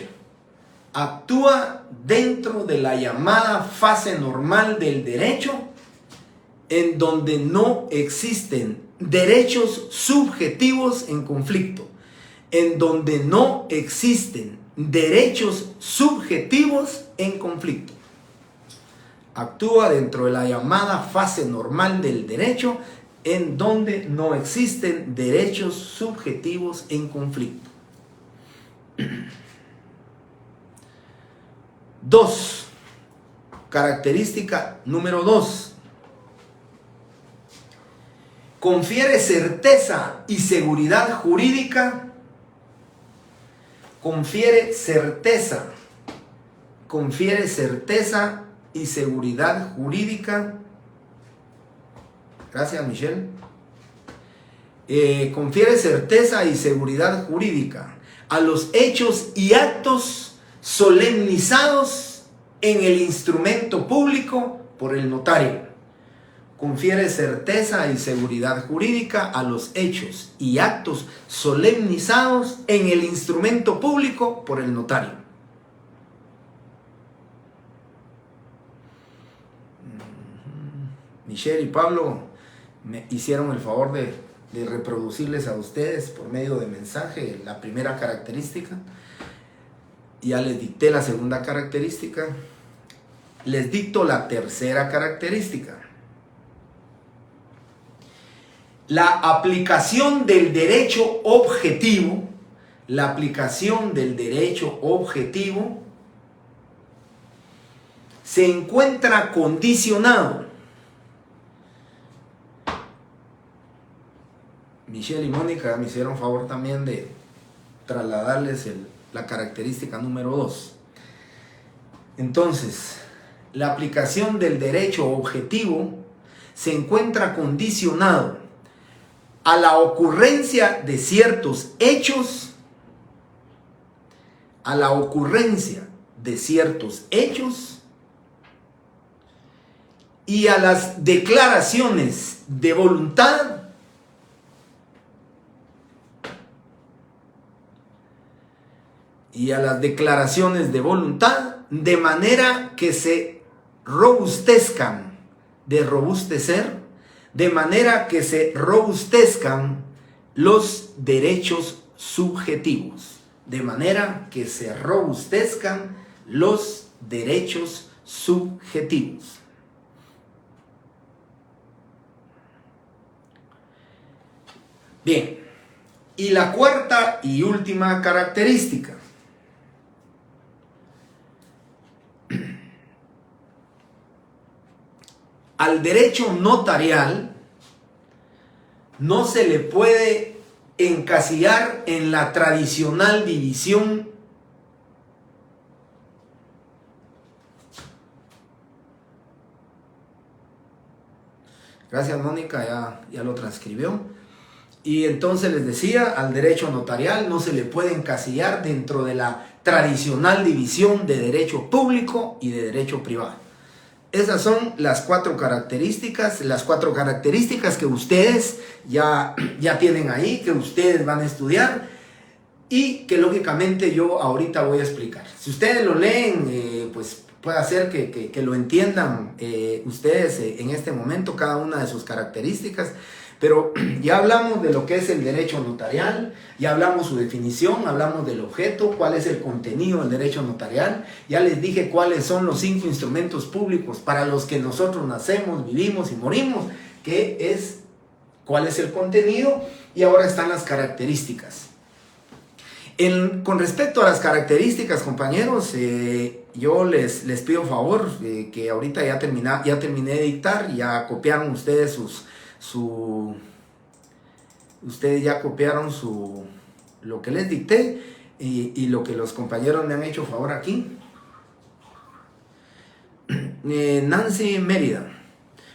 Actúa dentro de la llamada fase normal del derecho, en donde no existen derechos subjetivos en conflicto, en donde no existen derechos subjetivos en conflicto. Actúa dentro de la llamada fase normal del derecho, en donde no existen derechos subjetivos en conflicto. 2. Característica número 2. Confiere certeza y seguridad jurídica. Confiere certeza y seguridad jurídica. Gracias, Michelle. Confiere certeza y seguridad jurídica a los hechos y actos solemnizados en el instrumento público por el notario. Confiere certeza y seguridad jurídica a los hechos y actos solemnizados en el instrumento público por el notario. Michelle y Pablo me hicieron el favor de reproducirles a ustedes por medio de mensaje la primera característica. Ya les dicté la segunda característica. Les dicto la tercera característica. La aplicación del derecho objetivo, se encuentra condicionado Michelle y Mónica me hicieron favor también de trasladarles la característica número 2. Entonces, la aplicación del derecho objetivo se encuentra condicionado a la ocurrencia de ciertos hechos, y a las declaraciones de voluntad de manera que se robustezcan, de manera que se robustezcan los derechos subjetivos. Bien, y la cuarta y última característica. Al derecho notarial no se le puede encasillar en la tradicional división Gracias, Mónica, ya lo transcribió. Y entonces les decía, al derecho notarial no se le puede encasillar dentro de la tradicional división de derecho público y de derecho privado. Esas son las cuatro características que ustedes ya tienen ahí, que ustedes van a estudiar y que lógicamente yo ahorita voy a explicar. Si ustedes lo leen, pues puede hacer que lo entiendan ustedes en este momento, cada una de sus características. Pero ya hablamos de lo que es el derecho notarial, ya hablamos su definición, hablamos del objeto, cuál es el contenido del derecho notarial, ya les dije cuáles son los 5 instrumentos públicos para los que nosotros nacemos, vivimos y morimos, cuál es el contenido, y ahora están las características. Con respecto a las características, compañeros, yo les pido favor que ahorita ya terminé de dictar, ya copiaron ustedes ustedes ya copiaron lo que les dicté y lo que los compañeros me han hecho favor aquí. Nancy Mérida.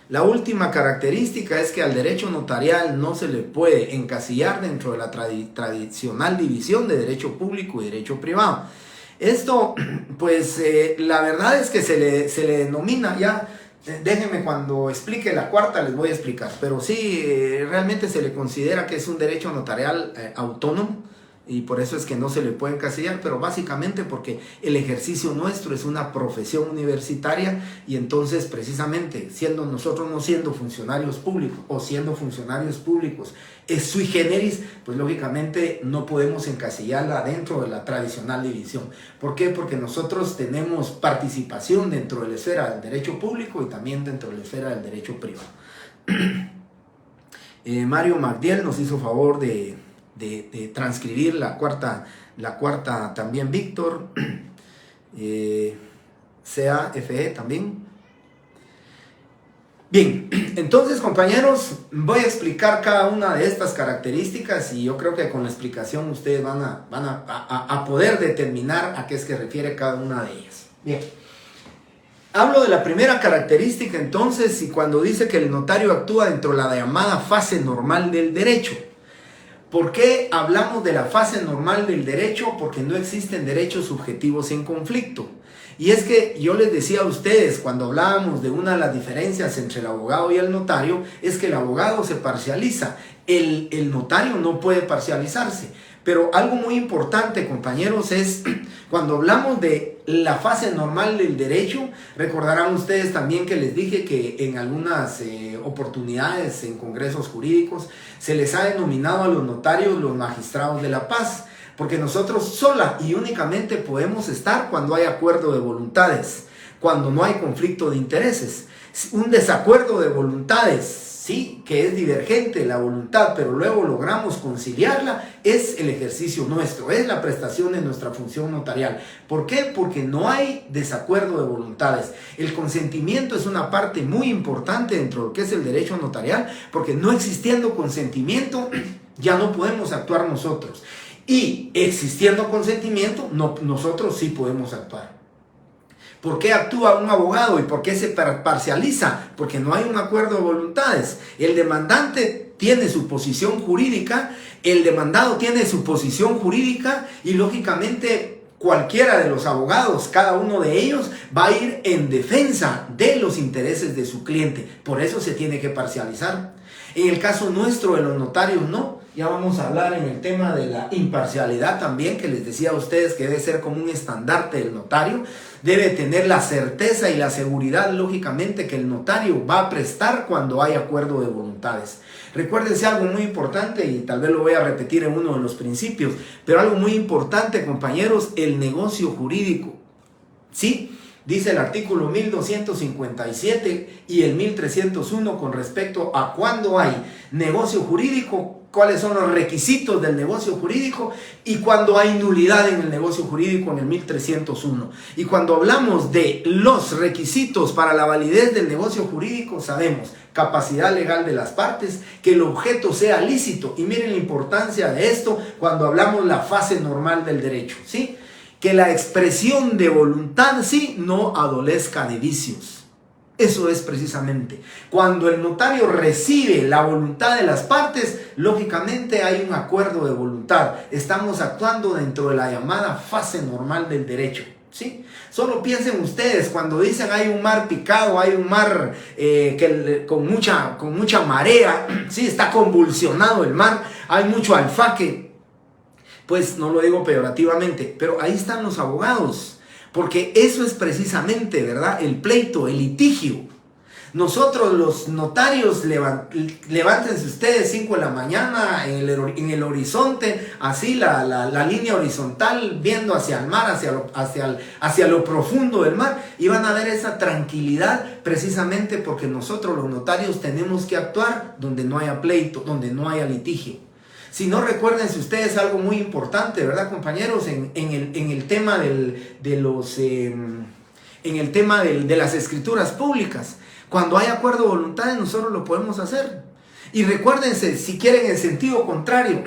La última característica es que al derecho notarial no se le puede encasillar dentro de la tradicional división de derecho público y derecho privado. Esto, pues, la verdad es que se le denomina ya. Déjenme, cuando explique la cuarta les voy a explicar, pero sí, realmente se le considera que es un derecho notarial autónomo y por eso es que no se le puede encasillar, pero básicamente porque el ejercicio nuestro es una profesión universitaria y entonces precisamente nosotros no siendo funcionarios públicos o siendo funcionarios públicos es sui generis, pues lógicamente no podemos encasillarla dentro de la tradicional división. ¿Por qué? Porque nosotros tenemos participación dentro de la esfera del derecho público y también dentro de la esfera del derecho privado. Mario Magdiel nos hizo favor de transcribir la cuarta también Víctor, CAFE también. Bien, entonces, compañeros, voy a explicar cada una de estas características y yo creo que con la explicación ustedes van a poder determinar a qué es que refiere cada una de ellas. Bien, hablo de la primera característica entonces, y cuando dice que el notario actúa dentro de la llamada fase normal del derecho. ¿Por qué hablamos de la fase normal del derecho? Porque no existen derechos subjetivos en conflicto. Y es que yo les decía a ustedes cuando hablábamos de una de las diferencias entre el abogado y el notario, es que el abogado se parcializa, el notario no puede parcializarse. Pero algo muy importante, compañeros, es cuando hablamos de la fase normal del derecho, recordarán ustedes también que les dije que en algunas oportunidades en congresos jurídicos se les ha denominado a los notarios los magistrados de la paz, porque nosotros sola y únicamente podemos estar cuando hay acuerdo de voluntades, cuando no hay conflicto de intereses. Un desacuerdo de voluntades, sí, que es divergente la voluntad, pero luego logramos conciliarla, es el ejercicio nuestro, es la prestación de nuestra función notarial. ¿Por qué? Porque no hay desacuerdo de voluntades. El consentimiento es una parte muy importante dentro de lo que es el derecho notarial, porque no existiendo consentimiento, Ya no podemos actuar nosotros. Y existiendo consentimiento, nosotros sí podemos actuar. ¿Por qué actúa un abogado y por qué se parcializa? Porque no hay un acuerdo de voluntades. El demandante tiene su posición jurídica, el demandado tiene su posición jurídica y lógicamente cualquiera de los abogados, cada uno de ellos va a ir en defensa de los intereses de su cliente. Por eso se tiene que parcializar. En el caso nuestro de los notarios no. Ya vamos a hablar en el tema de la imparcialidad también, que les decía a ustedes que debe ser como un estandarte del notario. Debe tener la certeza y la seguridad, lógicamente, que el notario va a prestar cuando hay acuerdo de voluntades. Recuérdense algo muy importante, y tal vez lo voy a repetir en uno de los principios, pero algo muy importante, compañeros, el negocio jurídico. ¿Sí? Dice el artículo 1257 y el 1301 con respecto a cuando hay negocio jurídico, cuáles son los requisitos del negocio jurídico y cuando hay nulidad en el negocio jurídico en el 1301. Y cuando hablamos de los requisitos para la validez del negocio jurídico, sabemos capacidad legal de las partes, que el objeto sea lícito. Y miren la importancia de esto cuando hablamos la fase normal del derecho, ¿sí? Que la expresión de voluntad sí no adolezca de vicios. Eso es precisamente. Cuando el notario recibe la voluntad de las partes, lógicamente hay un acuerdo de voluntad. Estamos actuando dentro de la llamada fase normal del derecho, ¿sí? Solo piensen ustedes, cuando dicen hay un mar picado, hay un mar con mucha marea, ¿sí? Está convulsionado el mar, hay mucho alfaque. Pues no lo digo peyorativamente, pero ahí están los abogados, porque eso es precisamente, ¿verdad? El pleito, el litigio. Nosotros los notarios, levántense ustedes 5 de la mañana en el horizonte, así la línea horizontal, viendo hacia el mar, hacia lo profundo del mar, y van a ver esa tranquilidad precisamente porque nosotros los notarios tenemos que actuar donde no haya pleito, donde no haya litigio. Si no, recuérdense ustedes algo muy importante, ¿verdad, compañeros? En el tema de las escrituras públicas. Cuando hay acuerdo de voluntades, nosotros lo podemos hacer. Y recuérdense, si quieren en sentido contrario,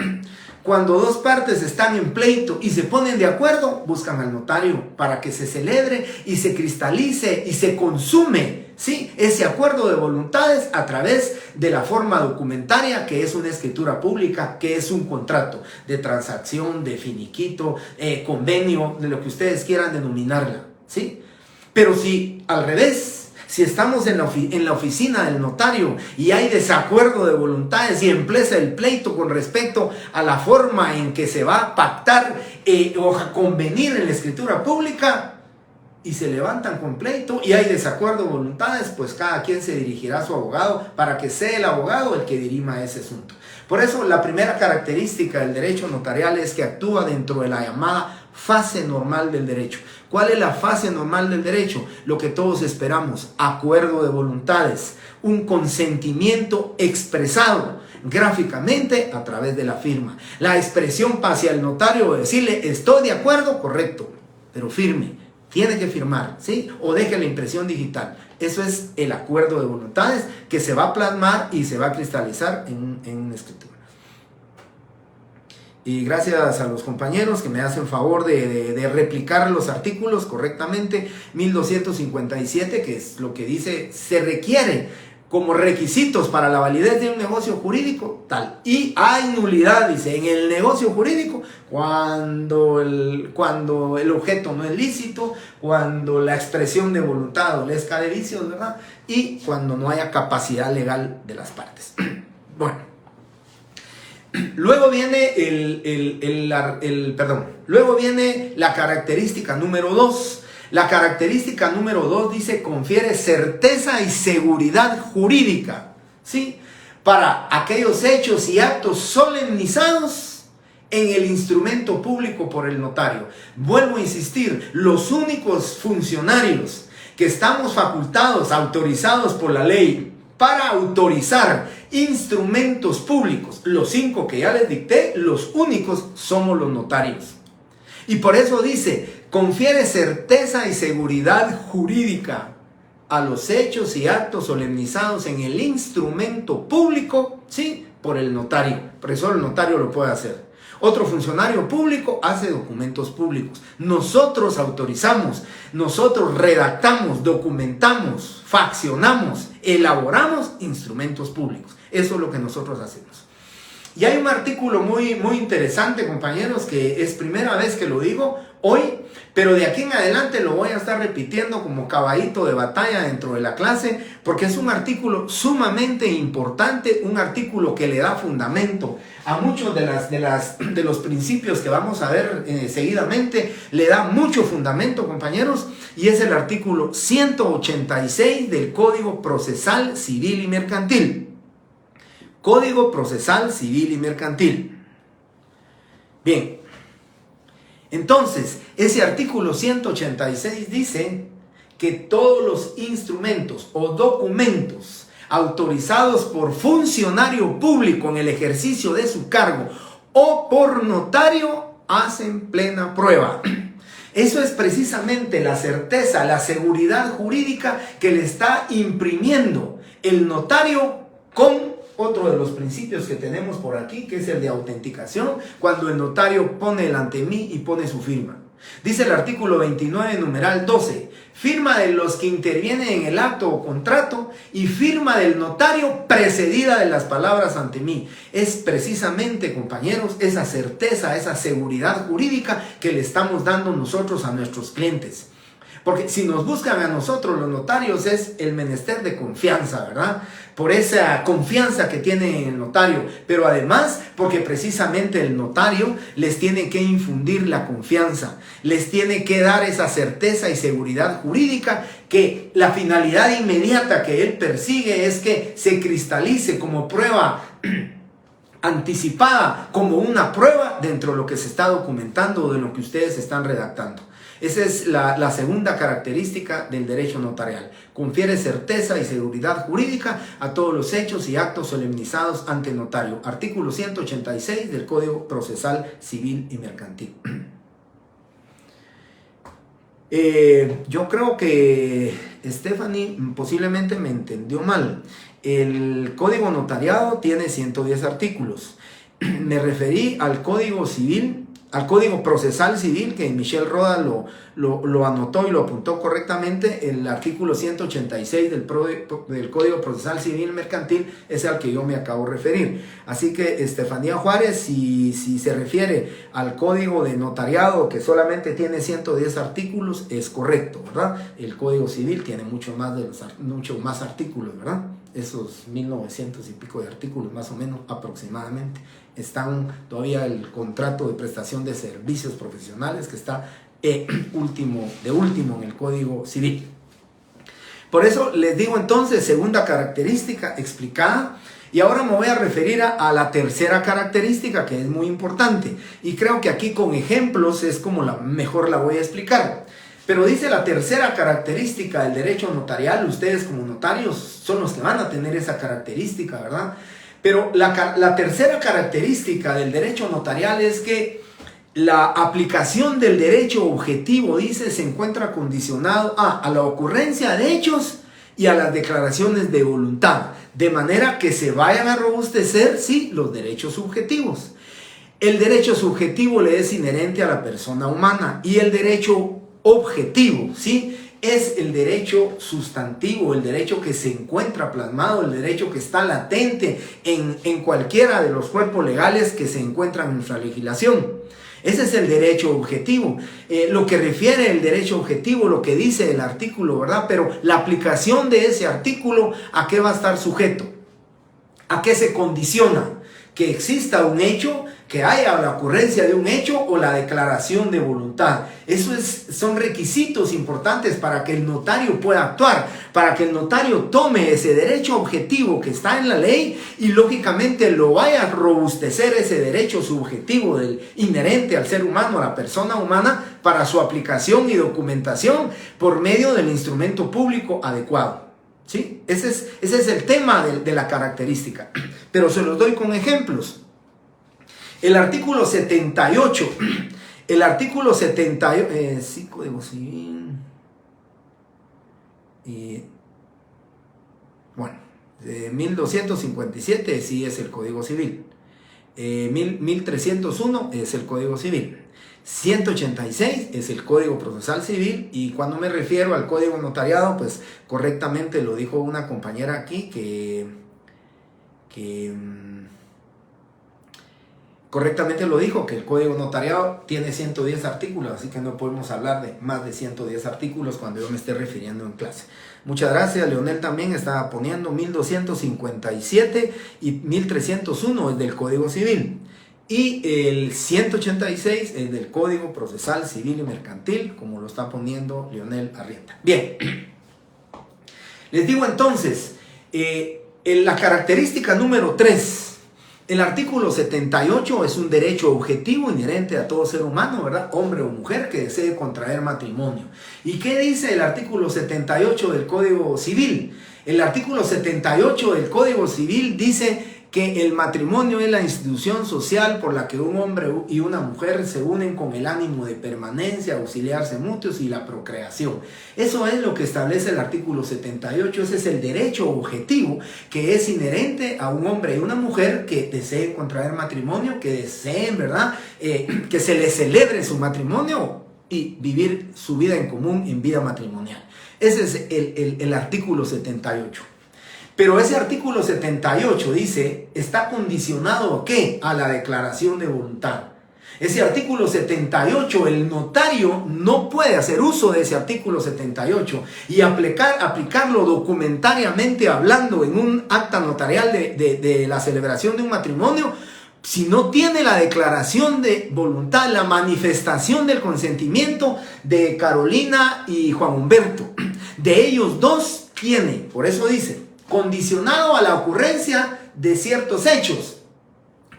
cuando dos partes están en pleito y se ponen de acuerdo, buscan al notario para que se celebre y se cristalice y se consume, ¿sí?, ese acuerdo de voluntades a través de la forma documentaria, que es una escritura pública, que es un contrato de transacción, de finiquito, convenio, de lo que ustedes quieran denominarla, ¿sí? Pero si al revés, si estamos en la oficina del notario y hay desacuerdo de voluntades y empieza el pleito con respecto a la forma en que se va a pactar o a convenir en la escritura pública, y se levantan con pleito y hay desacuerdo de voluntades, pues cada quien se dirigirá a su abogado para que sea el abogado el que dirima ese asunto. Por eso la primera característica del derecho notarial es que actúa dentro de la llamada fase normal del derecho. ¿Cuál es la fase normal del derecho? Lo que todos esperamos: acuerdo de voluntades, un consentimiento expresado gráficamente a través de la firma. La expresión hacia el notario, decirle estoy de acuerdo, correcto, pero firme. Tiene que firmar, ¿sí? O deje la impresión digital. Eso es el acuerdo de voluntades que se va a plasmar y se va a cristalizar en una escritura. Y gracias a los compañeros que me hacen favor de replicar los artículos correctamente. 1257, que es lo que dice, se requiere como requisitos para la validez de un negocio jurídico, tal. Y hay nulidad, dice, en el negocio jurídico, cuando el objeto no es lícito, cuando la expresión de voluntad adolezca de vicios, ¿verdad? Y cuando no haya capacidad legal de las partes. Bueno. Luego viene luego viene la característica número 2. La característica número 2 dice, confiere certeza y seguridad jurídica, ¿sí?, para aquellos hechos y actos solemnizados en el instrumento público por el notario. Vuelvo a insistir, los únicos funcionarios que estamos facultados, autorizados por la ley para autorizar instrumentos públicos, los 5 que ya les dicté, los únicos somos los notarios. Y por eso dice, confiere certeza y seguridad jurídica a los hechos y actos solemnizados en el instrumento público, ¿sí?, por el notario, porque solo el notario lo puede hacer. Otro funcionario público hace documentos públicos. Nosotros autorizamos, nosotros redactamos, documentamos, faccionamos, elaboramos instrumentos públicos. Eso es lo que nosotros hacemos. Y hay un artículo muy interesante, compañeros, que es primera vez que lo digo hoy, pero de aquí en adelante lo voy a estar repitiendo como caballito de batalla dentro de la clase, porque es un artículo sumamente importante, un artículo que le da fundamento a muchos de los principios que vamos a ver seguidamente, le da mucho fundamento, compañeros, y es el artículo 186 del Código Procesal Civil y Mercantil. Código Procesal Civil y Mercantil. Bien, entonces, ese artículo 186 dice que todos los instrumentos o documentos autorizados por funcionario público en el ejercicio de su cargo o por notario hacen plena prueba. Eso es precisamente la certeza, la seguridad jurídica que le está imprimiendo el notario con otro de los principios que tenemos por aquí, que es el de autenticación, cuando el notario pone el ante mí y pone su firma. Dice el artículo 29, numeral 12, firma de los que intervienen en el acto o contrato y firma del notario precedida de las palabras ante mí. Es precisamente, compañeros, esa certeza, esa seguridad jurídica que le estamos dando nosotros a nuestros clientes. Porque si nos buscan a nosotros los notarios es el menester de confianza, ¿verdad? Por esa confianza que tiene el notario, pero además porque precisamente el notario les tiene que infundir la confianza, les tiene que dar esa certeza y seguridad jurídica que la finalidad inmediata que él persigue es que se cristalice como prueba anticipada, como una prueba dentro de lo que se está documentando o de lo que ustedes están redactando. Esa es la segunda característica del derecho notarial. Confiere certeza y seguridad jurídica a todos los hechos y actos solemnizados ante el notario. Artículo 186 del Código Procesal Civil y Mercantil. Yo creo que Stephanie posiblemente me entendió mal. El Código Notariado tiene 110 artículos. Me referí al Código Civil, al Código Procesal Civil, que Michelle Roda lo anotó y lo apuntó correctamente. El artículo 186 del Código Procesal Civil Mercantil es al que yo me acabo de referir. Así que Estefanía Juárez, si se refiere al Código de Notariado, que solamente tiene 110 artículos, es correcto, ¿verdad? El Código Civil tiene mucho más artículos, ¿verdad? Esos 1900 y pico de artículos, más o menos, aproximadamente. Están todavía el contrato de prestación de servicios profesionales, que está último en el Código Civil. Por eso les digo entonces, segunda característica explicada. Y ahora me voy a referir a la tercera característica, que es muy importante. Y creo que aquí con ejemplos es como mejor la voy a explicar. Pero dice la tercera característica del derecho notarial, ustedes como notarios son los que van a tener esa característica, ¿verdad? Pero la tercera característica del derecho notarial es que la aplicación del derecho objetivo, dice, se encuentra condicionado a la ocurrencia de hechos y a las declaraciones de voluntad, de manera que se vayan a robustecer, sí, los derechos subjetivos. El derecho subjetivo le es inherente a la persona humana y el derecho objetivo, ¿sí? Es el derecho sustantivo, el derecho que se encuentra plasmado, el derecho que está latente en cualquiera de los cuerpos legales que se encuentran en nuestra legislación. Ese es el derecho objetivo. Lo que refiere el derecho objetivo, lo que dice el artículo, ¿verdad? Pero la aplicación de ese artículo, ¿a qué va a estar sujeto? ¿A qué se condiciona? Que exista un hecho, que haya la ocurrencia de un hecho o la declaración de voluntad. Son requisitos importantes para que el notario pueda actuar, para que el notario tome ese derecho objetivo que está en la ley y lógicamente lo vaya a robustecer ese derecho subjetivo inherente al ser humano, a la persona humana, para su aplicación y documentación por medio del instrumento público adecuado. ¿Sí? Ese es el tema de la característica, pero se los doy con ejemplos. El artículo 78, sí, Código Civil, bueno, 1257 sí es el Código Civil. 1301 es el Código Civil. 186 es el Código Procesal Civil, y cuando me refiero al Código Notariado, pues correctamente lo dijo una compañera aquí correctamente lo dijo, que el Código Notariado tiene 110 artículos, así que no podemos hablar de más de 110 artículos cuando yo me esté refiriendo en clase. Muchas gracias. Leonel también estaba poniendo 1257 y 1301 es del Código Civil. Y el 186 es del Código Procesal Civil y Mercantil, como lo está poniendo Leonel Arrieta. Bien, les digo entonces, la característica número 3, el artículo 78 es un derecho objetivo inherente a todo ser humano, ¿verdad? Hombre o mujer que desee contraer matrimonio. ¿Y qué dice el artículo 78 del Código Civil? El artículo 78 del Código Civil dice que el matrimonio es la institución social por la que un hombre y una mujer se unen con el ánimo de permanencia, auxiliarse mutuos y la procreación. Eso es lo que establece el artículo 78, ese es el derecho objetivo que es inherente a un hombre y una mujer que deseen contraer matrimonio, que deseen, ¿verdad?, que se les celebre su matrimonio y vivir su vida en común en vida matrimonial. Ese es el artículo 78. Pero ese artículo 78 dice, está condicionado ¿a qué? A la declaración de voluntad. Ese artículo 78, el notario no puede hacer uso de ese artículo 78 y aplicarlo documentariamente hablando en un acta notarial de la celebración de un matrimonio, si no tiene la declaración de voluntad, la manifestación del consentimiento de Carolina y Juan Humberto. De ellos dos tiene, por eso dice, condicionado a la ocurrencia de ciertos hechos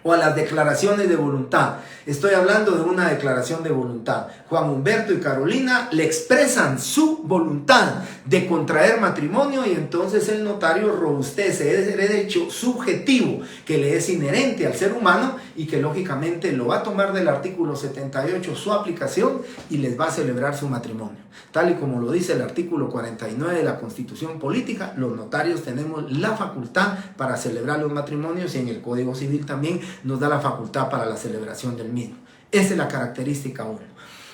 o a las declaraciones de voluntad. Estoy hablando de una declaración de voluntad. Juan Humberto y Carolina le expresan su voluntad de contraer matrimonio y entonces el notario robustece ese derecho subjetivo que le es inherente al ser humano y que lógicamente lo va a tomar del artículo 78 su aplicación y les va a celebrar su matrimonio. Tal y como lo dice el artículo 49 de la Constitución Política, los notarios tenemos la facultad para celebrar los matrimonios y en el Código Civil también nos da la facultad para la celebración del mismo. Esa es la característica 1.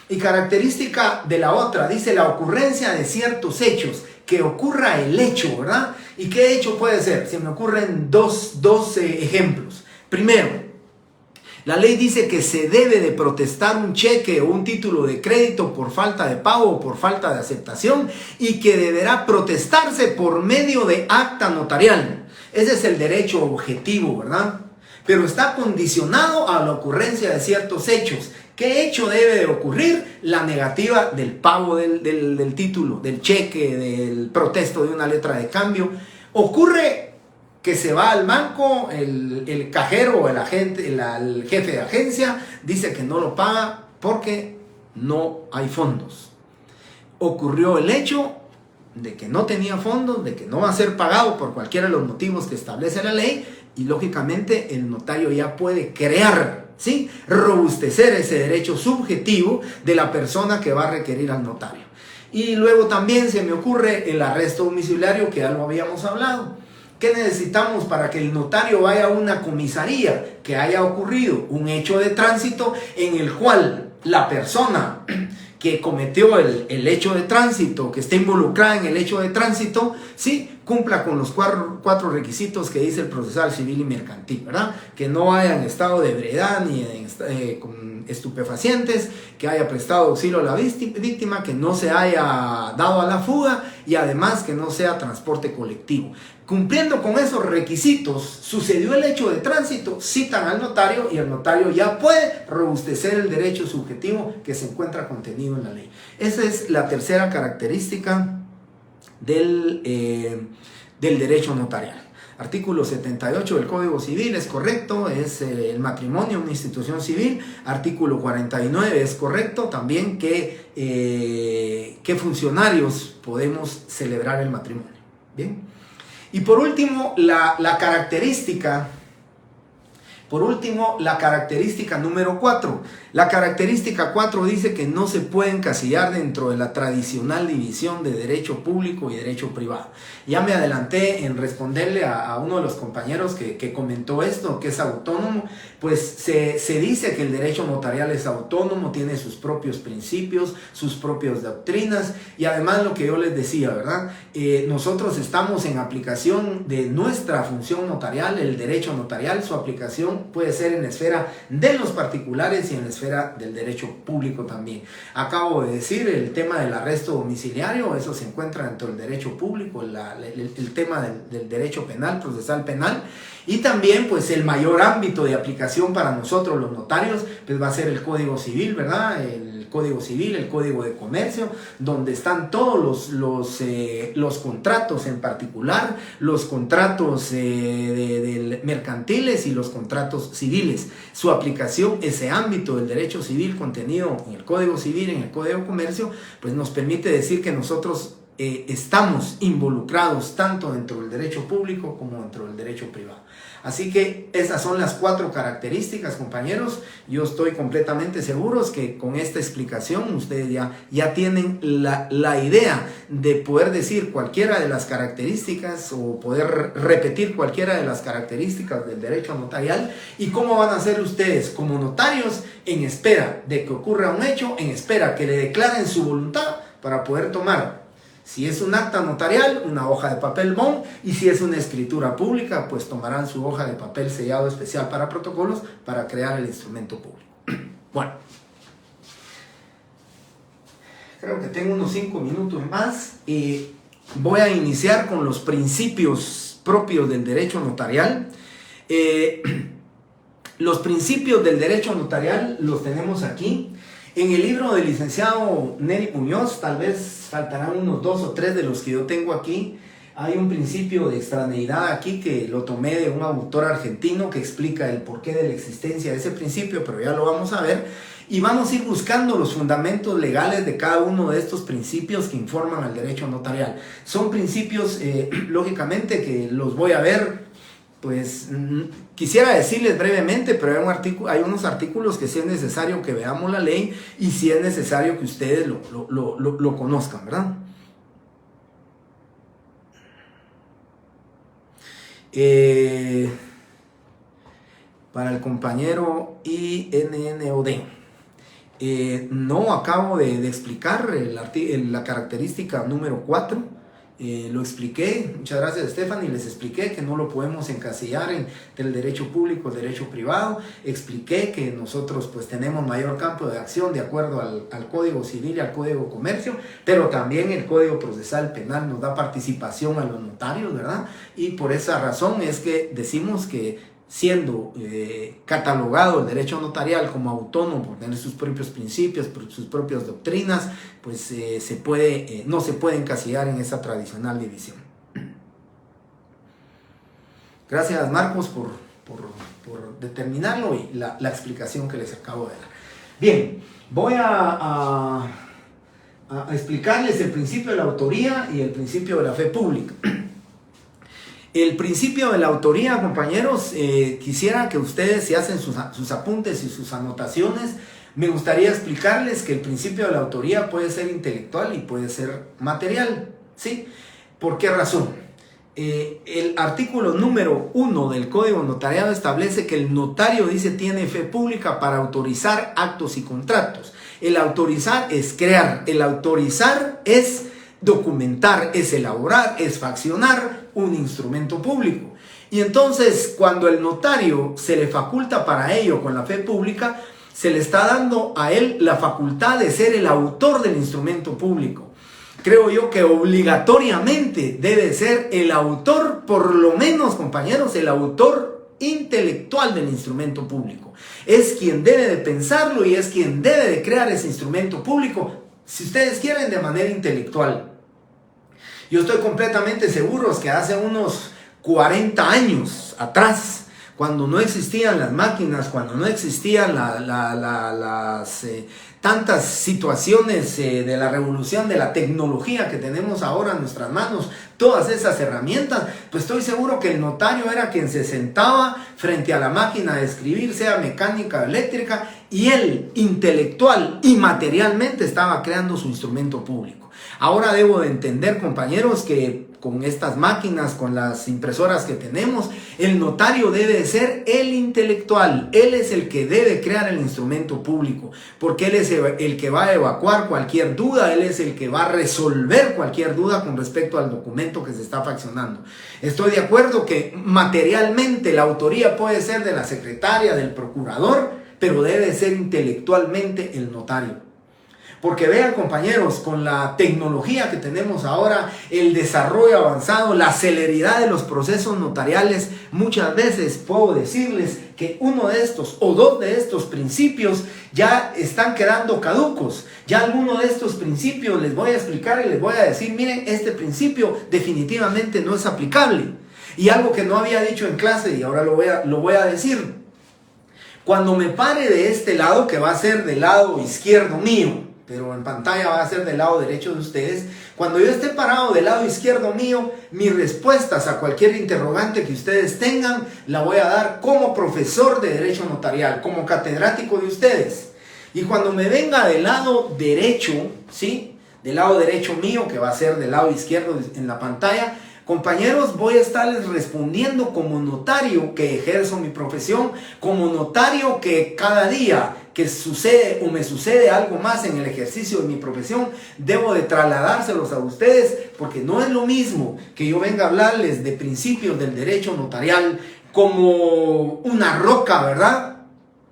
Y característica de la otra, dice la ocurrencia de ciertos hechos, que ocurra el hecho, ¿verdad? ¿Y qué hecho puede ser? Se me ocurren dos ejemplos. Primero, la ley dice que se debe de protestar un cheque o un título de crédito por falta de pago o por falta de aceptación y que deberá protestarse por medio de acta notarial. Ese es el derecho objetivo, ¿verdad? Pero está condicionado a la ocurrencia de ciertos hechos. ¿Qué hecho debe de ocurrir? La negativa del pago del título, del cheque, del protesto de una letra de cambio. Ocurre que se va al banco, el cajero o el agente, el jefe de agencia dice que no lo paga porque no hay fondos. Ocurrió el hecho de que no tenía fondos, de que no va a ser pagado por cualquiera de los motivos que establece la ley y lógicamente el notario ya puede crear, ¿sí?, robustecer ese derecho subjetivo de la persona que va a requerir al notario. Y luego también se me ocurre el arresto domiciliario, que ya lo habíamos hablado. ¿Qué necesitamos para que el notario vaya a una comisaría que haya ocurrido un hecho de tránsito en el cual la persona que cometió el hecho de tránsito, que esté involucrada en el hecho de tránsito, sí, cumpla con los cuatro requisitos que dice el procesal civil y mercantil, ¿verdad? Que no haya en estado de ebriedad ni con estupefacientes, que haya prestado auxilio a la víctima, que no se haya dado a la fuga y además que no sea transporte colectivo. Cumpliendo con esos requisitos, sucedió el hecho de tránsito, citan al notario y el notario ya puede robustecer el derecho subjetivo que se encuentra contenido en la ley. Esa es la tercera característica del derecho notarial. Artículo 78 del Código Civil es correcto, es el matrimonio una institución civil. Artículo 49 es correcto también que funcionarios podemos celebrar el matrimonio. Bien. Y por último, la característica Por último, la característica número 4. La característica 4 dice que no se puede encasillar dentro de la tradicional división de derecho público y derecho privado. Ya me adelanté en responderle a uno de los compañeros que comentó esto, que es autónomo. Pues se dice que el derecho notarial es autónomo, tiene sus propios principios, sus propias doctrinas, y además lo que yo les decía, ¿verdad? Nosotros estamos en aplicación de nuestra función notarial, el derecho notarial. Su aplicación puede ser en la esfera de los particulares y en la esfera del derecho público también. Acabo de decir el tema del arresto domiciliario, eso se encuentra dentro del derecho público, el tema del derecho penal, procesal penal, y también pues el mayor ámbito de aplicación para nosotros los notarios pues va a ser el Código Civil, ¿verdad? El Código Civil, el Código de Comercio, donde están todos los contratos en particular, los contratos mercantiles y los contratos civiles. Su aplicación, ese ámbito del derecho civil contenido en el Código Civil, en el Código de Comercio, pues nos permite decir que nosotros estamos involucrados tanto dentro del derecho público como dentro del derecho privado. Así que esas son las 4 características, compañeros. Yo estoy completamente seguro que con esta explicación ustedes ya tienen la idea de poder decir cualquiera de las características o poder repetir cualquiera de las características del derecho notarial, y cómo van a ser ustedes como notarios en espera de que ocurra un hecho, en espera que le declaren su voluntad para poder tomar, si es un acta notarial, una hoja de papel bond, y si es una escritura pública, pues tomarán su hoja de papel sellado especial para protocolos para crear el instrumento público. Bueno, creo que tengo unos 5 minutos más y voy a iniciar con los principios propios del derecho notarial. Los principios del derecho notarial los tenemos aquí. En el libro del licenciado Neri Muñoz, tal vez faltarán unos 2 o 3 de los que yo tengo aquí. Hay un principio de extraneidad aquí que lo tomé de un autor argentino que explica el porqué de la existencia de ese principio, pero ya lo vamos a ver. Y vamos a ir buscando los fundamentos legales de cada uno de estos principios que informan al derecho notarial. Son principios, lógicamente, que los voy a ver. Pues quisiera decirles brevemente, pero hay unos artículos que sí es necesario que veamos la ley y sí es necesario que ustedes lo conozcan, ¿verdad? Para el compañero INNOD, no acabo de explicar la característica número 4. Lo expliqué, muchas gracias Stephanie, les expliqué que no lo podemos encasillar entre el derecho público y el derecho privado. Expliqué que nosotros pues tenemos mayor campo de acción de acuerdo al Código Civil y al Código de Comercio, pero también el Código Procesal Penal nos da participación a los notarios, ¿verdad? Y por esa razón es que decimos que siendo catalogado el derecho notarial como autónomo por tener sus propios principios, por sus propias doctrinas, pues no se puede encasillar en esa tradicional división. Gracias Marcos por determinarlo y la explicación que les acabo de dar. Bien, voy a explicarles el principio de la autoría y el principio de la fe pública. El principio de la autoría, compañeros, quisiera que ustedes, si hacen sus apuntes y sus anotaciones, me gustaría explicarles que el principio de la autoría puede ser intelectual y puede ser material, ¿sí? ¿Por qué razón? El artículo número 1 del Código Notariado establece que el notario, dice, tiene fe pública para autorizar actos y contratos. El autorizar es crear, el autorizar es documentar, es elaborar, es faccionar un instrumento público. Y entonces, cuando el notario se le faculta para ello con la fe pública, se le está dando a él la facultad de ser el autor del instrumento público. Creo yo que obligatoriamente debe ser el autor, por lo menos, compañeros, el autor intelectual del instrumento público. Es quien debe de pensarlo y es quien debe de crear ese instrumento público, si ustedes quieren, de manera intelectual. Yo estoy completamente seguro que hace unos 40 años atrás, cuando no existían las máquinas, cuando no existían las tantas situaciones de la revolución de la tecnología que tenemos ahora en nuestras manos, todas esas herramientas, pues estoy seguro que el notario era quien se sentaba frente a la máquina de escribir, sea mecánica o eléctrica, y él intelectual y materialmente estaba creando su instrumento público. Ahora debo de entender, compañeros, que con estas máquinas, con las impresoras que tenemos, el notario debe ser el intelectual. Él es el que debe crear el instrumento público, porque él es el que va a evacuar cualquier duda, él es el que va a resolver cualquier duda con respecto al documento que se está faccionando. Estoy de acuerdo que materialmente la autoría puede ser de la secretaria, del procurador, pero debe ser intelectualmente el notario. Porque vean, compañeros, con la tecnología que tenemos ahora, el desarrollo avanzado, la celeridad de los procesos notariales, muchas veces puedo decirles que uno de estos o dos de estos principios ya están quedando caducos. Ya alguno de estos principios les voy a explicar y les voy a decir, miren, este principio definitivamente no es aplicable. Y algo que no había dicho en clase y ahora lo voy a decir. Cuando me pare de este lado, que va a ser del lado izquierdo mío, pero en pantalla va a ser del lado derecho de ustedes. Cuando yo esté parado del lado izquierdo mío, mis respuestas a cualquier interrogante que ustedes tengan, la voy a dar como profesor de Derecho Notarial, como catedrático de ustedes. Y cuando me venga del lado derecho, ¿sí? Del lado derecho mío, que va a ser del lado izquierdo en la pantalla, compañeros, voy a estarles respondiendo como notario que ejerzo mi profesión, como notario que cada día que sucede o me sucede algo más en el ejercicio de mi profesión, debo de trasladárselos a ustedes, porque no es lo mismo que yo venga a hablarles de principios del derecho notarial como una roca, ¿verdad?,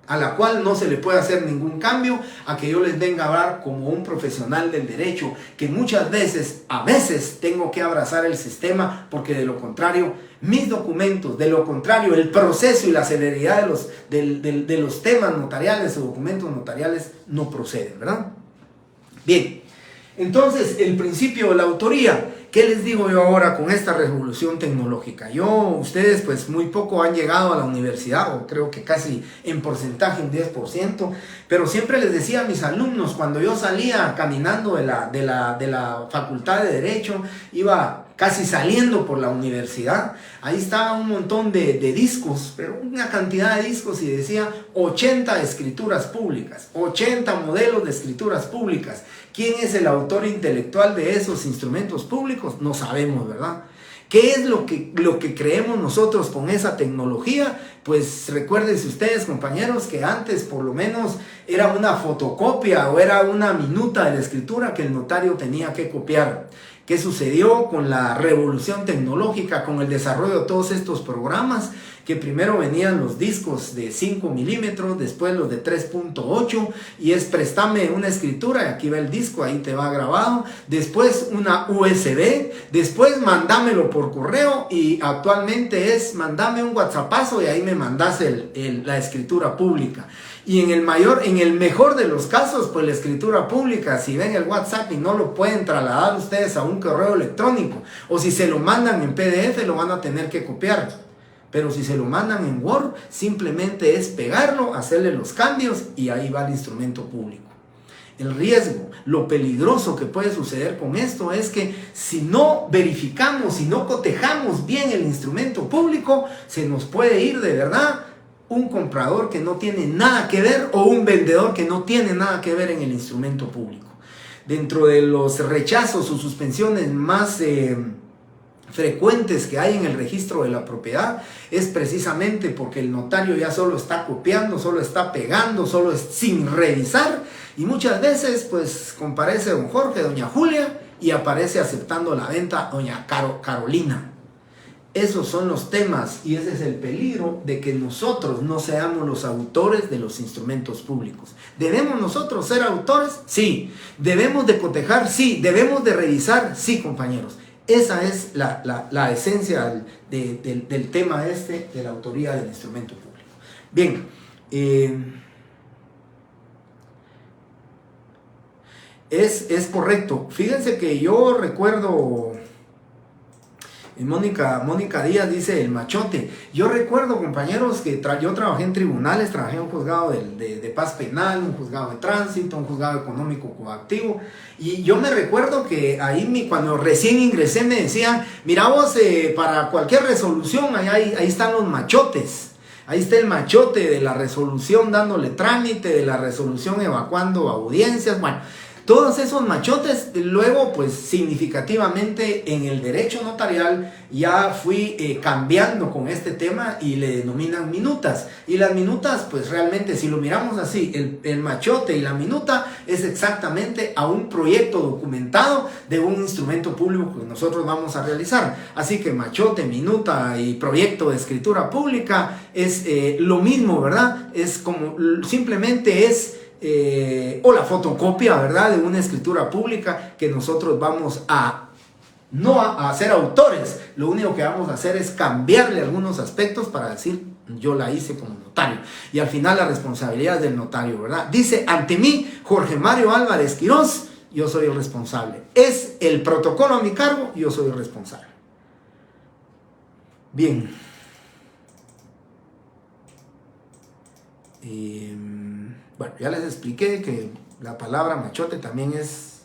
a la cual no se le puede hacer ningún cambio, a que yo les venga a hablar como un profesional del derecho, que muchas veces, a veces, tengo que abrazar el sistema, porque de lo contrario, mis documentos, de lo contrario, el proceso y la celeridad de los temas notariales o documentos notariales no proceden, ¿verdad? Bien, entonces, el principio de la autoría. ¿Qué les digo yo ahora con esta revolución tecnológica? Ustedes pues muy poco han llegado a la universidad, o creo que casi en porcentaje un 10%, pero siempre les decía a mis alumnos, cuando yo salía caminando de la Facultad de Derecho, iba casi saliendo por la universidad, ahí estaba un montón de discos, pero una cantidad de discos, y decía 80 escrituras públicas, 80 modelos de escrituras públicas. ¿Quién es el autor intelectual de esos instrumentos públicos? No sabemos, ¿verdad? ¿Qué es lo que creemos nosotros con esa tecnología? Pues recuérdense ustedes, compañeros, que antes por lo menos era una fotocopia o era una minuta de la escritura que el notario tenía que copiar. ¿Qué sucedió con la revolución tecnológica, con el desarrollo de todos estos programas? Que primero venían los discos de 5 milímetros, después los de 3.8, y es préstame una escritura, y aquí va el disco, ahí te va grabado, después una USB, después mandámelo por correo, y actualmente es mandame un WhatsAppazo y ahí me mandas la escritura pública. Y en el mejor de los casos, pues la escritura pública, si ven el WhatsApp y no lo pueden trasladar ustedes a un correo electrónico, o si se lo mandan en PDF, lo van a tener que copiar. Pero si se lo mandan en Word, simplemente es pegarlo, hacerle los cambios y ahí va el instrumento público. El riesgo, lo peligroso que puede suceder con esto es que si no verificamos, si no cotejamos bien el instrumento público, se nos puede ir de verdad un comprador que no tiene nada que ver o un vendedor que no tiene nada que ver en el instrumento público. Dentro de los rechazos o suspensiones más frecuentes que hay en el registro de la propiedad es precisamente porque el notario ya solo está copiando, solo está pegando, solo es sin revisar, y muchas veces pues comparece don Jorge, doña Julia, y aparece aceptando la venta doña Carolina. Esos son los temas y ese es el peligro de que nosotros no seamos los autores de los instrumentos públicos. ¿Debemos nosotros ser autores? Sí. ¿Debemos de cotejar? Sí. ¿Debemos de revisar? Sí, compañeros. Esa es la esencia del tema de la autoría del instrumento público. Bien, es correcto. Fíjense que yo recuerdo Mónica Díaz dice el machote. Yo recuerdo, compañeros, que yo trabajé en tribunales, trabajé en un juzgado de paz penal, un juzgado de tránsito, un juzgado económico coactivo, y yo me recuerdo que ahí cuando recién ingresé me decían, mira vos, para cualquier resolución ahí están los machotes. Ahí está el machote de la resolución dándole trámite, de la resolución evacuando audiencias, bueno. Todos esos machotes, luego pues significativamente en el derecho notarial ya fui cambiando con este tema y le denominan minutas. Y las minutas pues realmente si lo miramos así, el machote y la minuta es exactamente a un proyecto documentado de un instrumento público que nosotros vamos a realizar. Así que machote, minuta y proyecto de escritura pública es lo mismo, ¿verdad? Es como simplemente es... o la fotocopia, ¿verdad?, de una escritura pública que nosotros vamos no a ser autores, lo único que vamos a hacer es cambiarle algunos aspectos para decir yo la hice como notario, y al final la responsabilidad es del notario, ¿verdad? Dice, ante mí, Jorge Mario Álvarez Quirós, yo soy el responsable, es el protocolo a mi cargo, yo soy el responsable. Bien, bueno, ya les expliqué que la palabra machote también es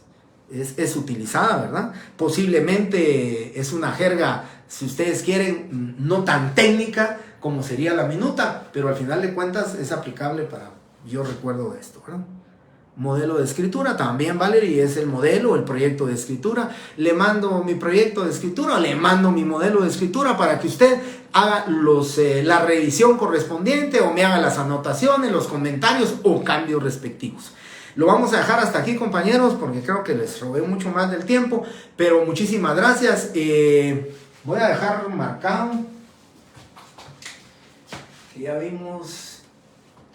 utilizada, ¿verdad? Posiblemente es una jerga, si ustedes quieren, no tan técnica como sería la minuta, pero al final de cuentas es aplicable para, yo recuerdo de esto, ¿verdad? Modelo de escritura, también Valerie es el modelo, el proyecto de escritura. Le mando mi proyecto de escritura, le mando mi modelo de escritura para que usted haga la revisión correspondiente o me haga las anotaciones, los comentarios o cambios respectivos. Lo vamos a dejar hasta aquí, compañeros, porque creo que les robé mucho más del tiempo, pero muchísimas gracias. Voy a dejar marcado que ya vimos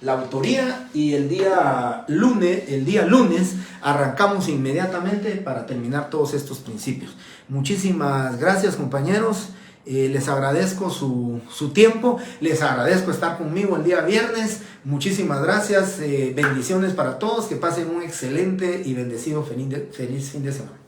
la autoría y el día lunes arrancamos inmediatamente para terminar todos estos principios. Muchísimas gracias, compañeros. Les agradezco su tiempo, les agradezco estar conmigo el día viernes. Muchísimas gracias, bendiciones para todos, que pasen un excelente y bendecido feliz fin de semana.